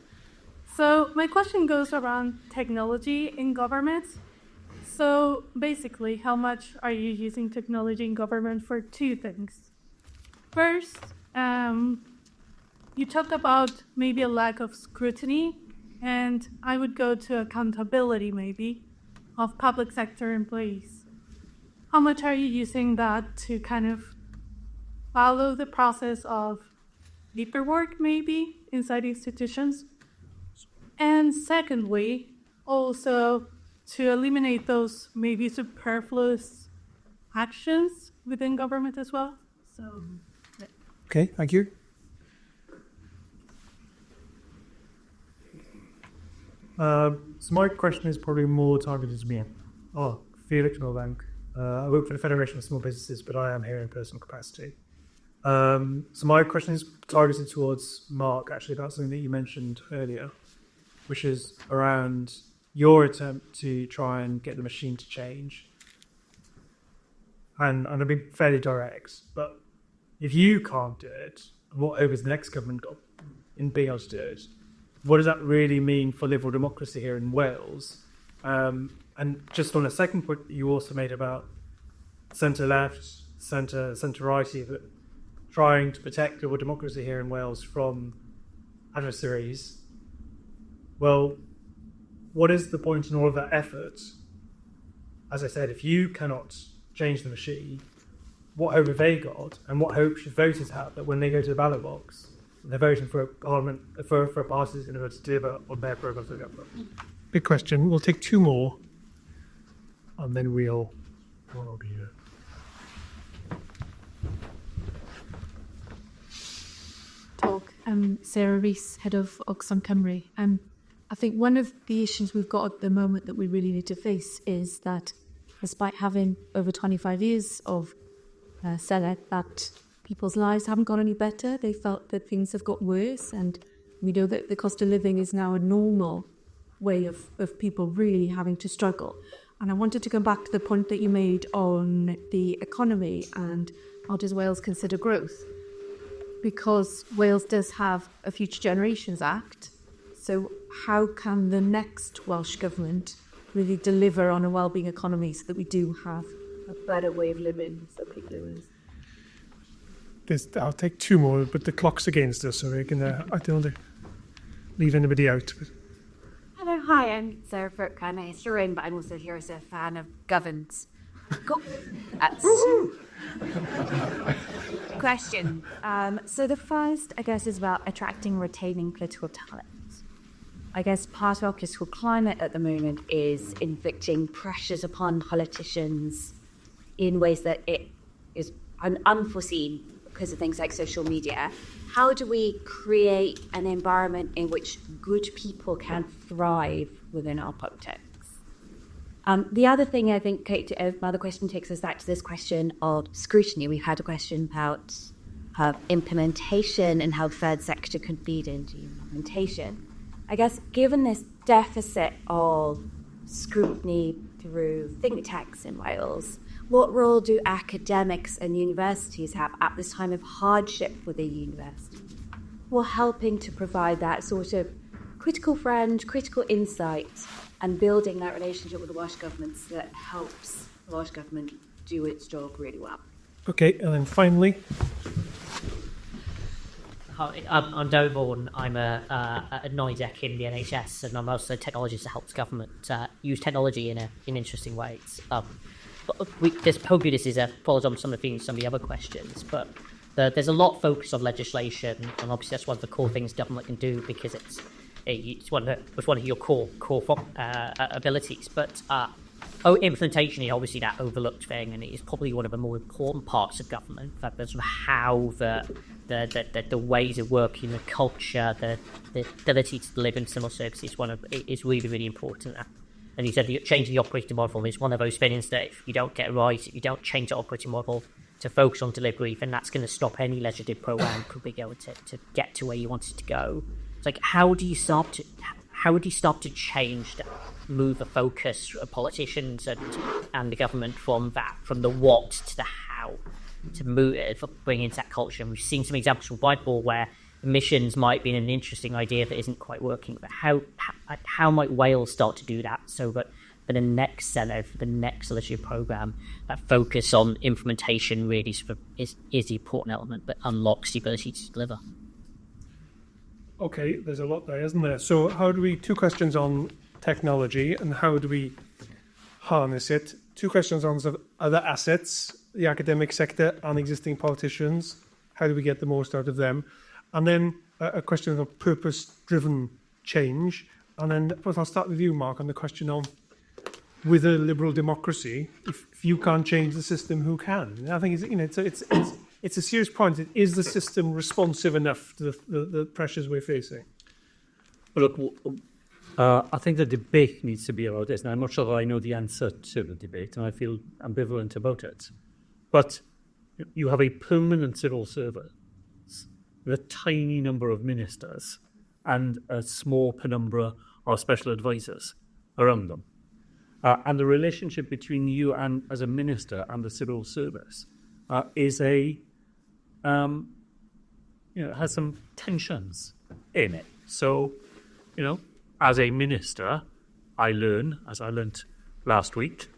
So my question goes around technology in government. So basically, how much are you using technology in government for two things? First, you talked about maybe a lack of scrutiny, and I would go to accountability maybe of public sector employees. How much are you using that to kind of follow the process of paperwork maybe inside institutions? And secondly, also to eliminate those maybe superfluous actions within government as well. So, Okay, thank you. So my question is probably more targeted to me. Felix Milbank. I work for the Federation of Small Businesses, but I am here in personal capacity. So my question is targeted towards Mark, actually, about something that you mentioned earlier, which is around your attempt to try and get the machine to change. And I'll be fairly direct, but if you can't do it, what hope has the next government got in being able to do it? What does that really mean for liberal democracy here in Wales? And just on a second point you also made about centre-left, centre-right, trying to protect liberal democracy here in Wales from adversaries. Well, what is the point in all of that effort? As I said, if you cannot change the machine, what hope have they got, and what hope should voters have that when they go to the ballot box, they're voting for a parliament, for a party that's going to deliver on their programme for the government? Big question. We'll take two more, and then we'll be here. Sarah Rees, head of Oxfam Cymru. I think one of the issues we've got at the moment that we really need to face is that despite having over 25 years of Senedd, that people's lives haven't got any better. They felt that things have got worse, and we know that the cost of living is now a normal way of people really having to struggle. And I wanted to come back to the point that you made on the economy and how does Wales consider growth? Because Wales does have a Future Generations Act, so how can the next Welsh Government really deliver on a wellbeing economy so that we do have a better way of living for people who is? I'll take two more, but the clock's against us, so I don't want to leave anybody out. Hello, hi, I'm Sarah Firk. I'm a historian, but I'm also here as a fan of governance. Question. So the first, I guess, is about attracting and retaining political talent. I guess part of our political climate at the moment is inflicting pressures upon politicians in ways that it is unforeseen because of things like social media. How do we create an environment in which good people can thrive within our politics? The other thing I think, Kate, my other question takes us back to this question of scrutiny. We've had a question about implementation and how third sector can feed into implementation. I guess given this deficit of scrutiny through think tanks in Wales, what role do academics and universities have at this time of hardship within university? Well, helping to provide that sort of critical friend, critical insight, and building that relationship with the Welsh Government so that helps the Welsh Government do its job really well. Okay, and then finally... Hi, I'm Darren Bourne. I'm a NIDEC in the NHS, and I'm also a technologist that helps government use technology in interesting ways. This follows on some of the other questions, but there's a lot of focus on legislation, and obviously that's one of the core things government can do because it's one of your core abilities. But implementation is obviously that overlooked thing, and it is probably one of the more important parts of government. In fact, that's how the ways of working, the culture, the ability to deliver in civil services is really, really important. And you said changing the operating model is one of those things that if you don't get it right, if you don't change the operating model to focus on delivery, then that's going to stop any legislative programme probably going to get to where you want it to go. It's like, how would you start to change that, move the focus of politicians and the government from the what to the how, to move it, bring into that culture? And we've seen some examples from Whitehall where emissions might be an interesting idea that isn't quite working, but how might Wales start to do that so that for the next Senedd, for the next legislative programme, that focus on implementation really is the important element that unlocks the ability to deliver? Okay, there's a lot there, isn't there? So two questions on technology and how do we harness it? Two questions on sort of other assets, the academic sector and existing politicians. How do we get the most out of them? And then a question of purpose-driven change. And then I'll start with you, Mark, on the question of, with a liberal democracy, if you can't change the system, who can? And I think it's a serious point. Is the system responsive enough to the pressures we're facing? Well, look, I think the debate needs to be about this. And I'm not sure I know the answer to the debate, and I feel ambivalent about it. But you have a permanent civil service with a tiny number of ministers and a small penumbra of special advisors around them. And the relationship between you and as a minister and the civil service has some tensions in it. So, as a minister, I learn, as I learnt last week,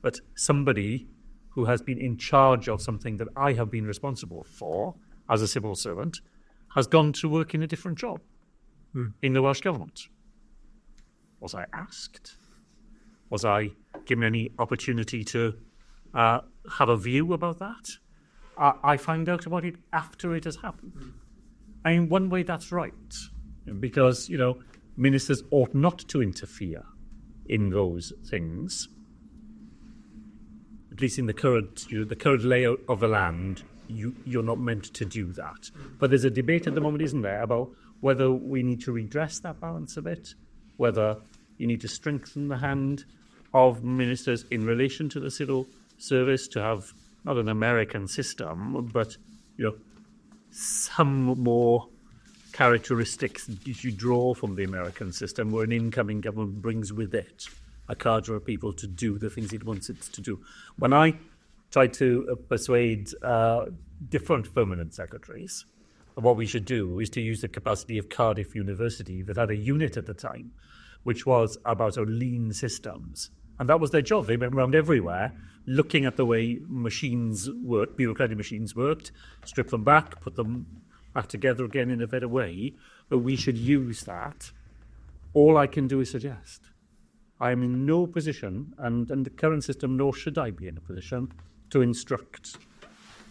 that somebody who has been in charge of something that I have been responsible for as a civil servant has gone to work in a different job in the Welsh Government. Was I asked? Was I given any opportunity to have a view about that? I found out about it after it has happened. I mean, one way that's right, because, ministers ought not to interfere in those things. At least in the current layout of the land, you're not meant to do that. But there's a debate at the moment, isn't there, about whether we need to redress that balance a bit, whether you need to strengthen the hand of ministers in relation to the civil service to have not an American system, but some more characteristics that you draw from the American system, where an incoming government brings with it a cadre of people to do the things it wants it to do. When I tried to persuade different permanent secretaries of what we should do is to use the capacity of Cardiff University, that had a unit at the time, which was about lean systems. And that was their job. They went around everywhere looking at the way machines worked, bureaucratic machines worked, strip them back, put them back together again in a better way. But we should use that. All I can do is suggest. I am in no position, and the current system, nor should I be in a position, to instruct.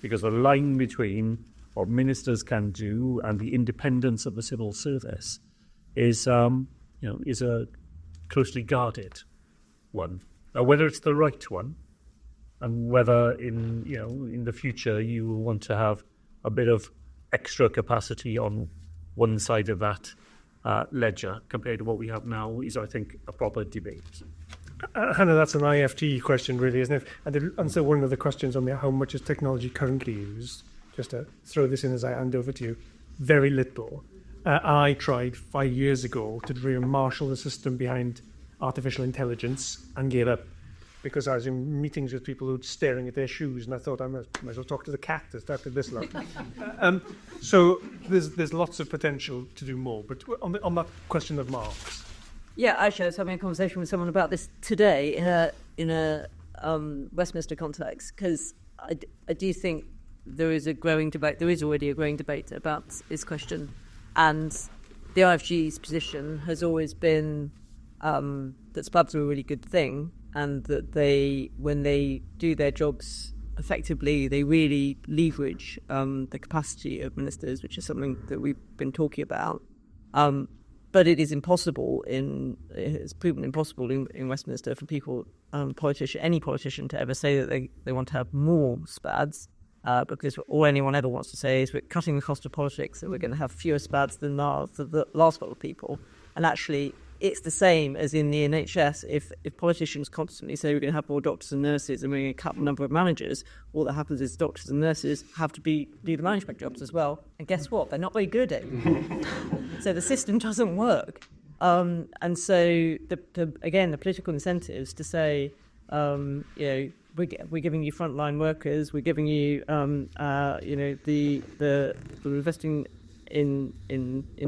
Because the line between what ministers can do and the independence of the civil service is a closely guarded one. Now, whether it's the right one, and whether in the future you want to have a bit of extra capacity on one side of that ledger compared to what we have now is, I think, a proper debate. Hannah, that's an IFT question, really, isn't it? And to answer one of the questions on how much is technology currently used, just to throw this in as I hand over to you, very little. I tried 5 years ago to try and marshal the system behind artificial intelligence and gave up because I was in meetings with people who were staring at their shoes, and I thought I might as well talk to the cat that started this lot. So there's lots of potential to do more. But on that question of marks. Yeah, actually, I was having a conversation with someone about this today in a Westminster context, because I do think there is a growing debate. There is already a growing debate about this question, and the IFG's position has always been that SPADs are a really good thing, and that when they do their jobs effectively, they really leverage the capacity of ministers, which is something that we've been talking about. But it is impossible it's proven impossible in Westminster for any politician to ever say that they want to have more SPADs, because all anyone ever wants to say is we're cutting the cost of politics, and we're going to have fewer SPADs than the last lot of people. And actually, it's the same as in the NHS. If politicians constantly say we're going to have more doctors and nurses and we're going to cut the number of managers, all that happens is doctors and nurses have to do the management jobs as well. And guess what? They're not very good at it. So the system doesn't work. And so, the political incentives to say, we're giving you frontline workers, we're giving you, we're investing in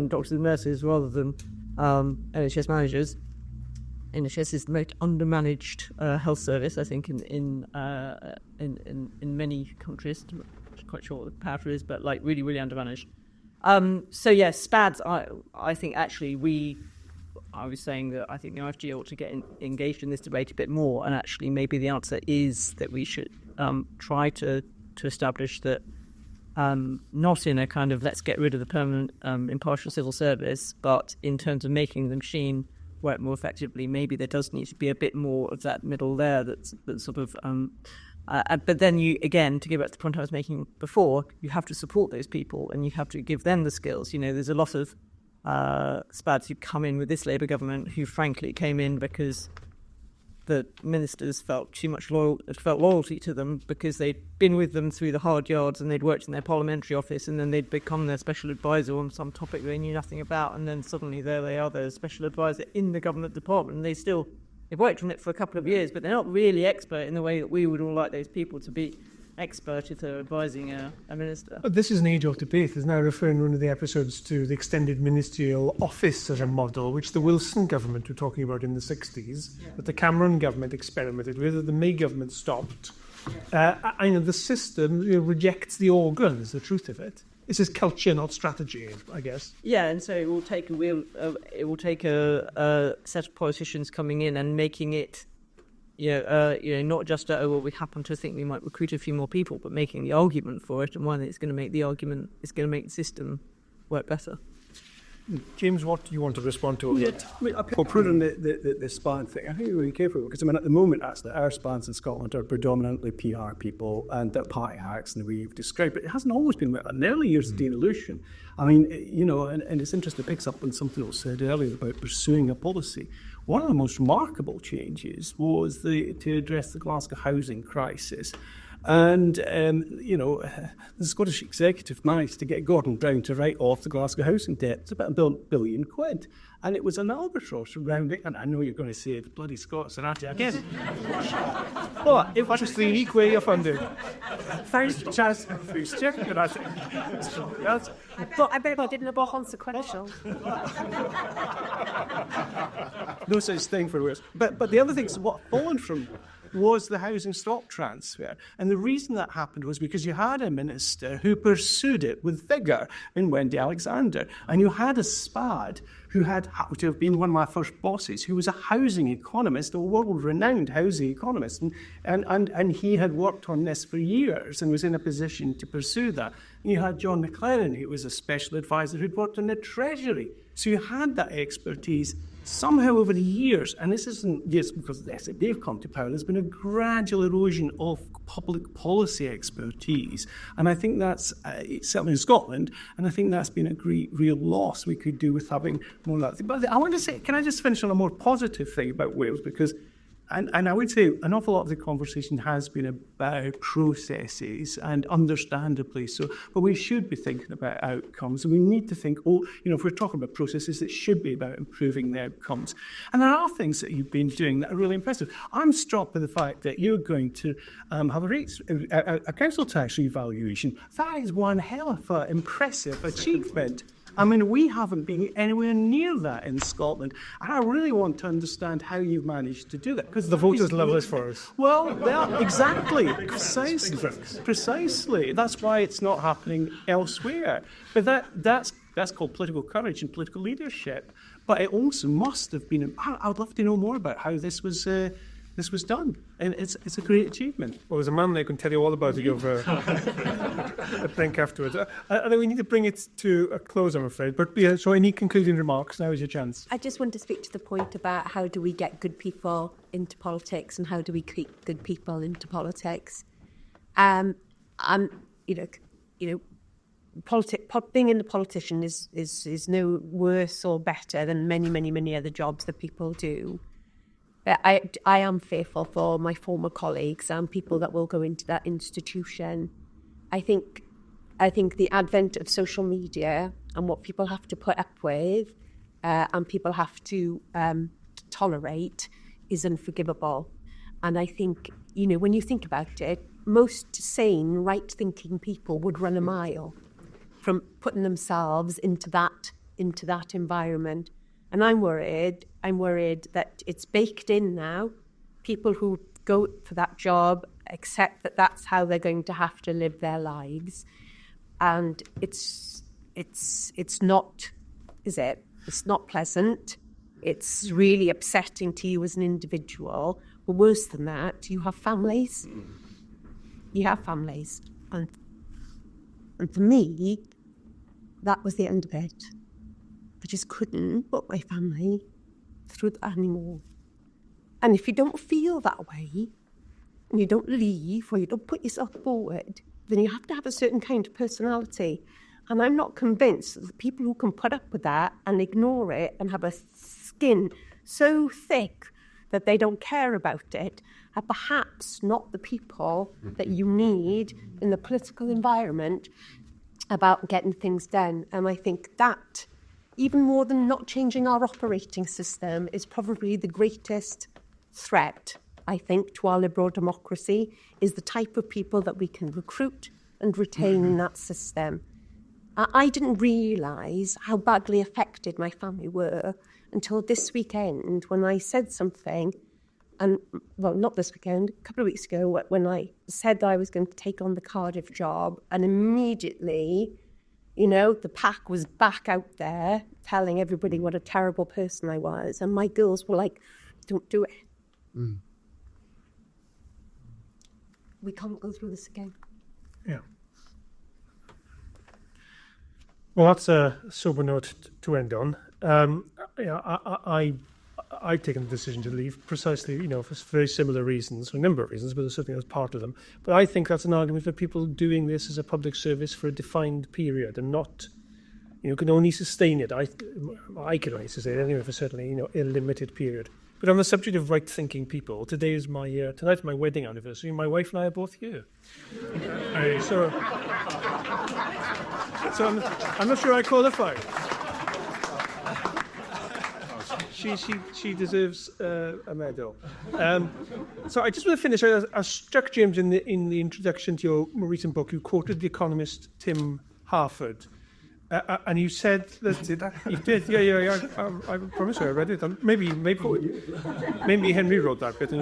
doctors and nurses rather than NHS managers. NHS is the most undermanaged health service, I think, in many countries. I'm not quite sure what the power is, but really, really undermanaged. So yes, SPADs. I think actually I was saying that I think the IFG ought to get engaged in this debate a bit more, and actually maybe the answer is that we should try to establish that. Not in a kind of let's get rid of the permanent impartial civil service, but in terms of making the machine work more effectively, maybe there does need to be a bit more of that middle layer that's sort of... but then you, again, to go back to the point I was making before, you have to support those people and you have to give them the skills. There's a lot of SPADs who come in with this Labour government who frankly came in because the ministers felt loyalty to them because they'd been with them through the hard yards and they'd worked in their parliamentary office, and then they'd become their special advisor on some topic they knew nothing about, and then suddenly there they are, their special advisor in the government department, and they've worked on it for a couple of years, but they're not really expert in the way that we would all like those people to be expert if they're advising a minister. This is an age-old debate. There's now referring in one of the episodes to the extended ministerial office as a model, which the Wilson government were talking about in the 60s, that the Cameron government experimented with, that the May government stopped. I know the system rejects the organs, the truth of it. This is culture, not strategy, I guess. Yeah, and so it will take a set of politicians coming in and making it not just we happen to think we might recruit a few more people, but making the argument for it, and one that's going to make the system work better. James, what do you want to respond to? For putting the SPAN thing, I think we're really careful because at the moment, actually, our SPANs in Scotland are predominantly PR people and they're party hacks in the way you've described. But it hasn't always been in the early years of devolution. I mean, and it's interesting, it picks up on something that was said earlier about pursuing a policy. One of the most remarkable changes was to address the Glasgow housing crisis. And, the Scottish Executive managed to get Gordon Brown to write off the Glasgow housing debt. It's about £1 billion. And it was an albatross around it. And I know you're going to say the bloody Scots are at it again. Well, it was just the unique way of funding. Thanks, Chaz. I bet I didn't know about consequential. No such thing for worse. But the other thing is what followed from was the housing stock transfer. And the reason that happened was because you had a minister who pursued it with vigour in Wendy Alexander. And you had a SPAD who happened to have been one of my first bosses, who was a housing economist, a world-renowned housing economist. And he had worked on this for years and was in a position to pursue that. And you had John McLaren, who was a special advisor who'd worked on the Treasury. So you had that expertise. Somehow over the years, and this isn't just because they've come to power, there's been a gradual erosion of public policy expertise. And I think that's certainly in Scotland, and I think that's been a great real loss we could do with having more of that. But I want to say, can I just finish on a more positive thing about Wales? Because And I would say an awful lot of the conversation has been about processes, and understandably so, but we should be thinking about outcomes. And we need to think, if we're talking about processes, it should be about improving the outcomes. And there are things that you've been doing that are really impressive. I'm struck by the fact that you're going to have a council tax revaluation. That is one hell of an impressive achievement. I mean, we haven't been anywhere near that in Scotland. And I really want to understand how you've managed to do that. Because the voters love this for us. Well, exactly. Precisely. That's why it's not happening elsewhere. But that's called political courage and political leadership. But it also must have been... I would love to know more about how this was done. And it's a great achievement. Well, there's a man there who can tell you all about it over a drink afterwards. I think we need to bring it to a close, I'm afraid. But so any concluding remarks? Now is your chance. I just want to speak to the point about how do we get good people into politics and how do we keep good people into politics. Being in a politician is no worse or better than many other jobs that people do. I am fearful for my former colleagues and people that will go into that institution. I think the advent of social media and what people have to put up with and people have to tolerate is unforgivable. And I think, when you think about it, most sane, right-thinking people would run a mile from putting themselves into that environment. And I'm worried that it's baked in now. People who go for that job accept that that's how they're going to have to live their lives. And it's not, is it? It's not pleasant. It's really upsetting to you as an individual. But worse than that, you have families. And for me, that was the end of it. I just couldn't put my family through that anymore. And if you don't feel that way, and you don't leave, or you don't put yourself forward, then you have to have a certain kind of personality. And I'm not convinced that the people who can put up with that and ignore it and have a skin so thick that they don't care about it are perhaps not the people that you need in the political environment about getting things done. And I think that, even more than not changing our operating system, is probably the greatest threat, I think, to our liberal democracy, is the type of people that we can recruit and retain in that system. I didn't realise how badly affected my family were until this weekend when I said something, not this weekend, a couple of weeks ago, when I said that I was going to take on the Cardiff job, and immediately... the pack was back out there telling everybody what a terrible person I was. And my girls were like, don't do it. We can't go through this again. Yeah. Well, that's a sober note to end on. I've taken the decision to leave precisely, for very similar reasons, a number of reasons, but certainly as part of them. But I think that's an argument for people doing this as a public service for a defined period and not, can only sustain it. I can only sustain it anyway for certainly, a limited period. But on the subject of right-thinking people, tonight's my wedding anniversary. My wife and I are both here. So I'm not sure I qualify. She deserves a medal. So I just want to finish. I struck James in the introduction to your more recent book. You quoted the economist Tim Harford, and you said that you did. Yeah. I promise you, I read it. Maybe Henry wrote that bit, and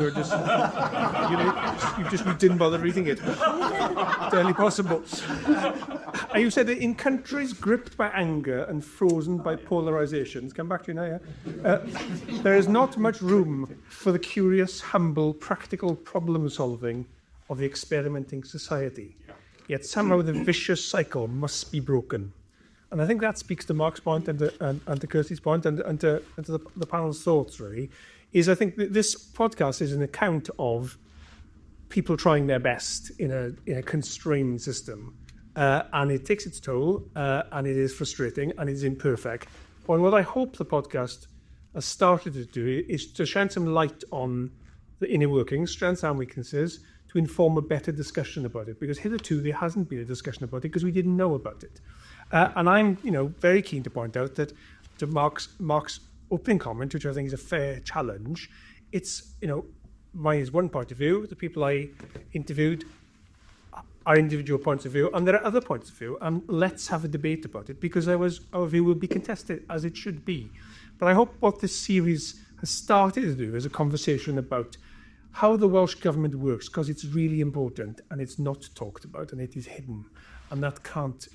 you didn't bother reading it. Entirely possible. And you said that in countries gripped by anger and frozen by polarizations, come back to you now, there is not much room for the curious, humble, practical problem-solving of the experimenting society. Yet somehow the vicious cycle must be broken. And I think that speaks to Mark's point and to Kirsty's point and to the panel's thoughts, really, is I think that this podcast is an account of people trying their best in a constrained system. And it takes its toll, and it is frustrating, and it is imperfect. And what I hope the podcast has started to do is to shine some light on the inner workings, strengths and weaknesses, to inform a better discussion about it. Because hitherto there hasn't been a discussion about it because we didn't know about it. And I'm, very keen to point out that to Mark's opening comment, which I think is a fair challenge, it's, mine is one point of view. The people I interviewed are individual points of view, and there are other points of view, and let's have a debate about it, because our view will be contested, as it should be. But I hope what this series has started to do is a conversation about how the Welsh Government works, because it's really important, and it's not talked about, and it is hidden, and that can't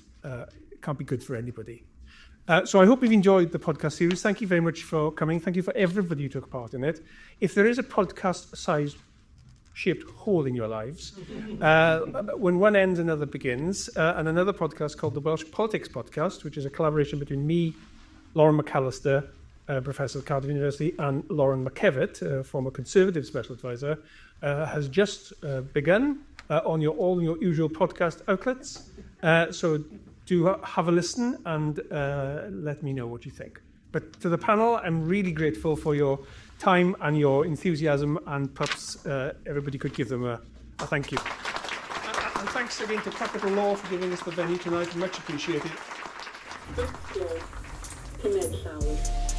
be good for anybody. So I hope you've enjoyed the podcast series. Thank you very much for coming. Thank you for everybody who took part in it. If there is a podcast-sized shaped hole in your lives, when one ends, another begins, and another podcast called the Welsh Politics podcast, which is a collaboration between me, Lauren McAllister, Professor at Cardiff University, and Lauren McKevitt, former Conservative Special Advisor, has just begun on all your usual podcast outlets. So do have a listen and let me know what you think. But to the panel, I'm really grateful for your time and your enthusiasm, and perhaps everybody could give them a thank you. And thanks again to Capital Law for giving us the venue tonight. Much appreciated. Pumed Llawr.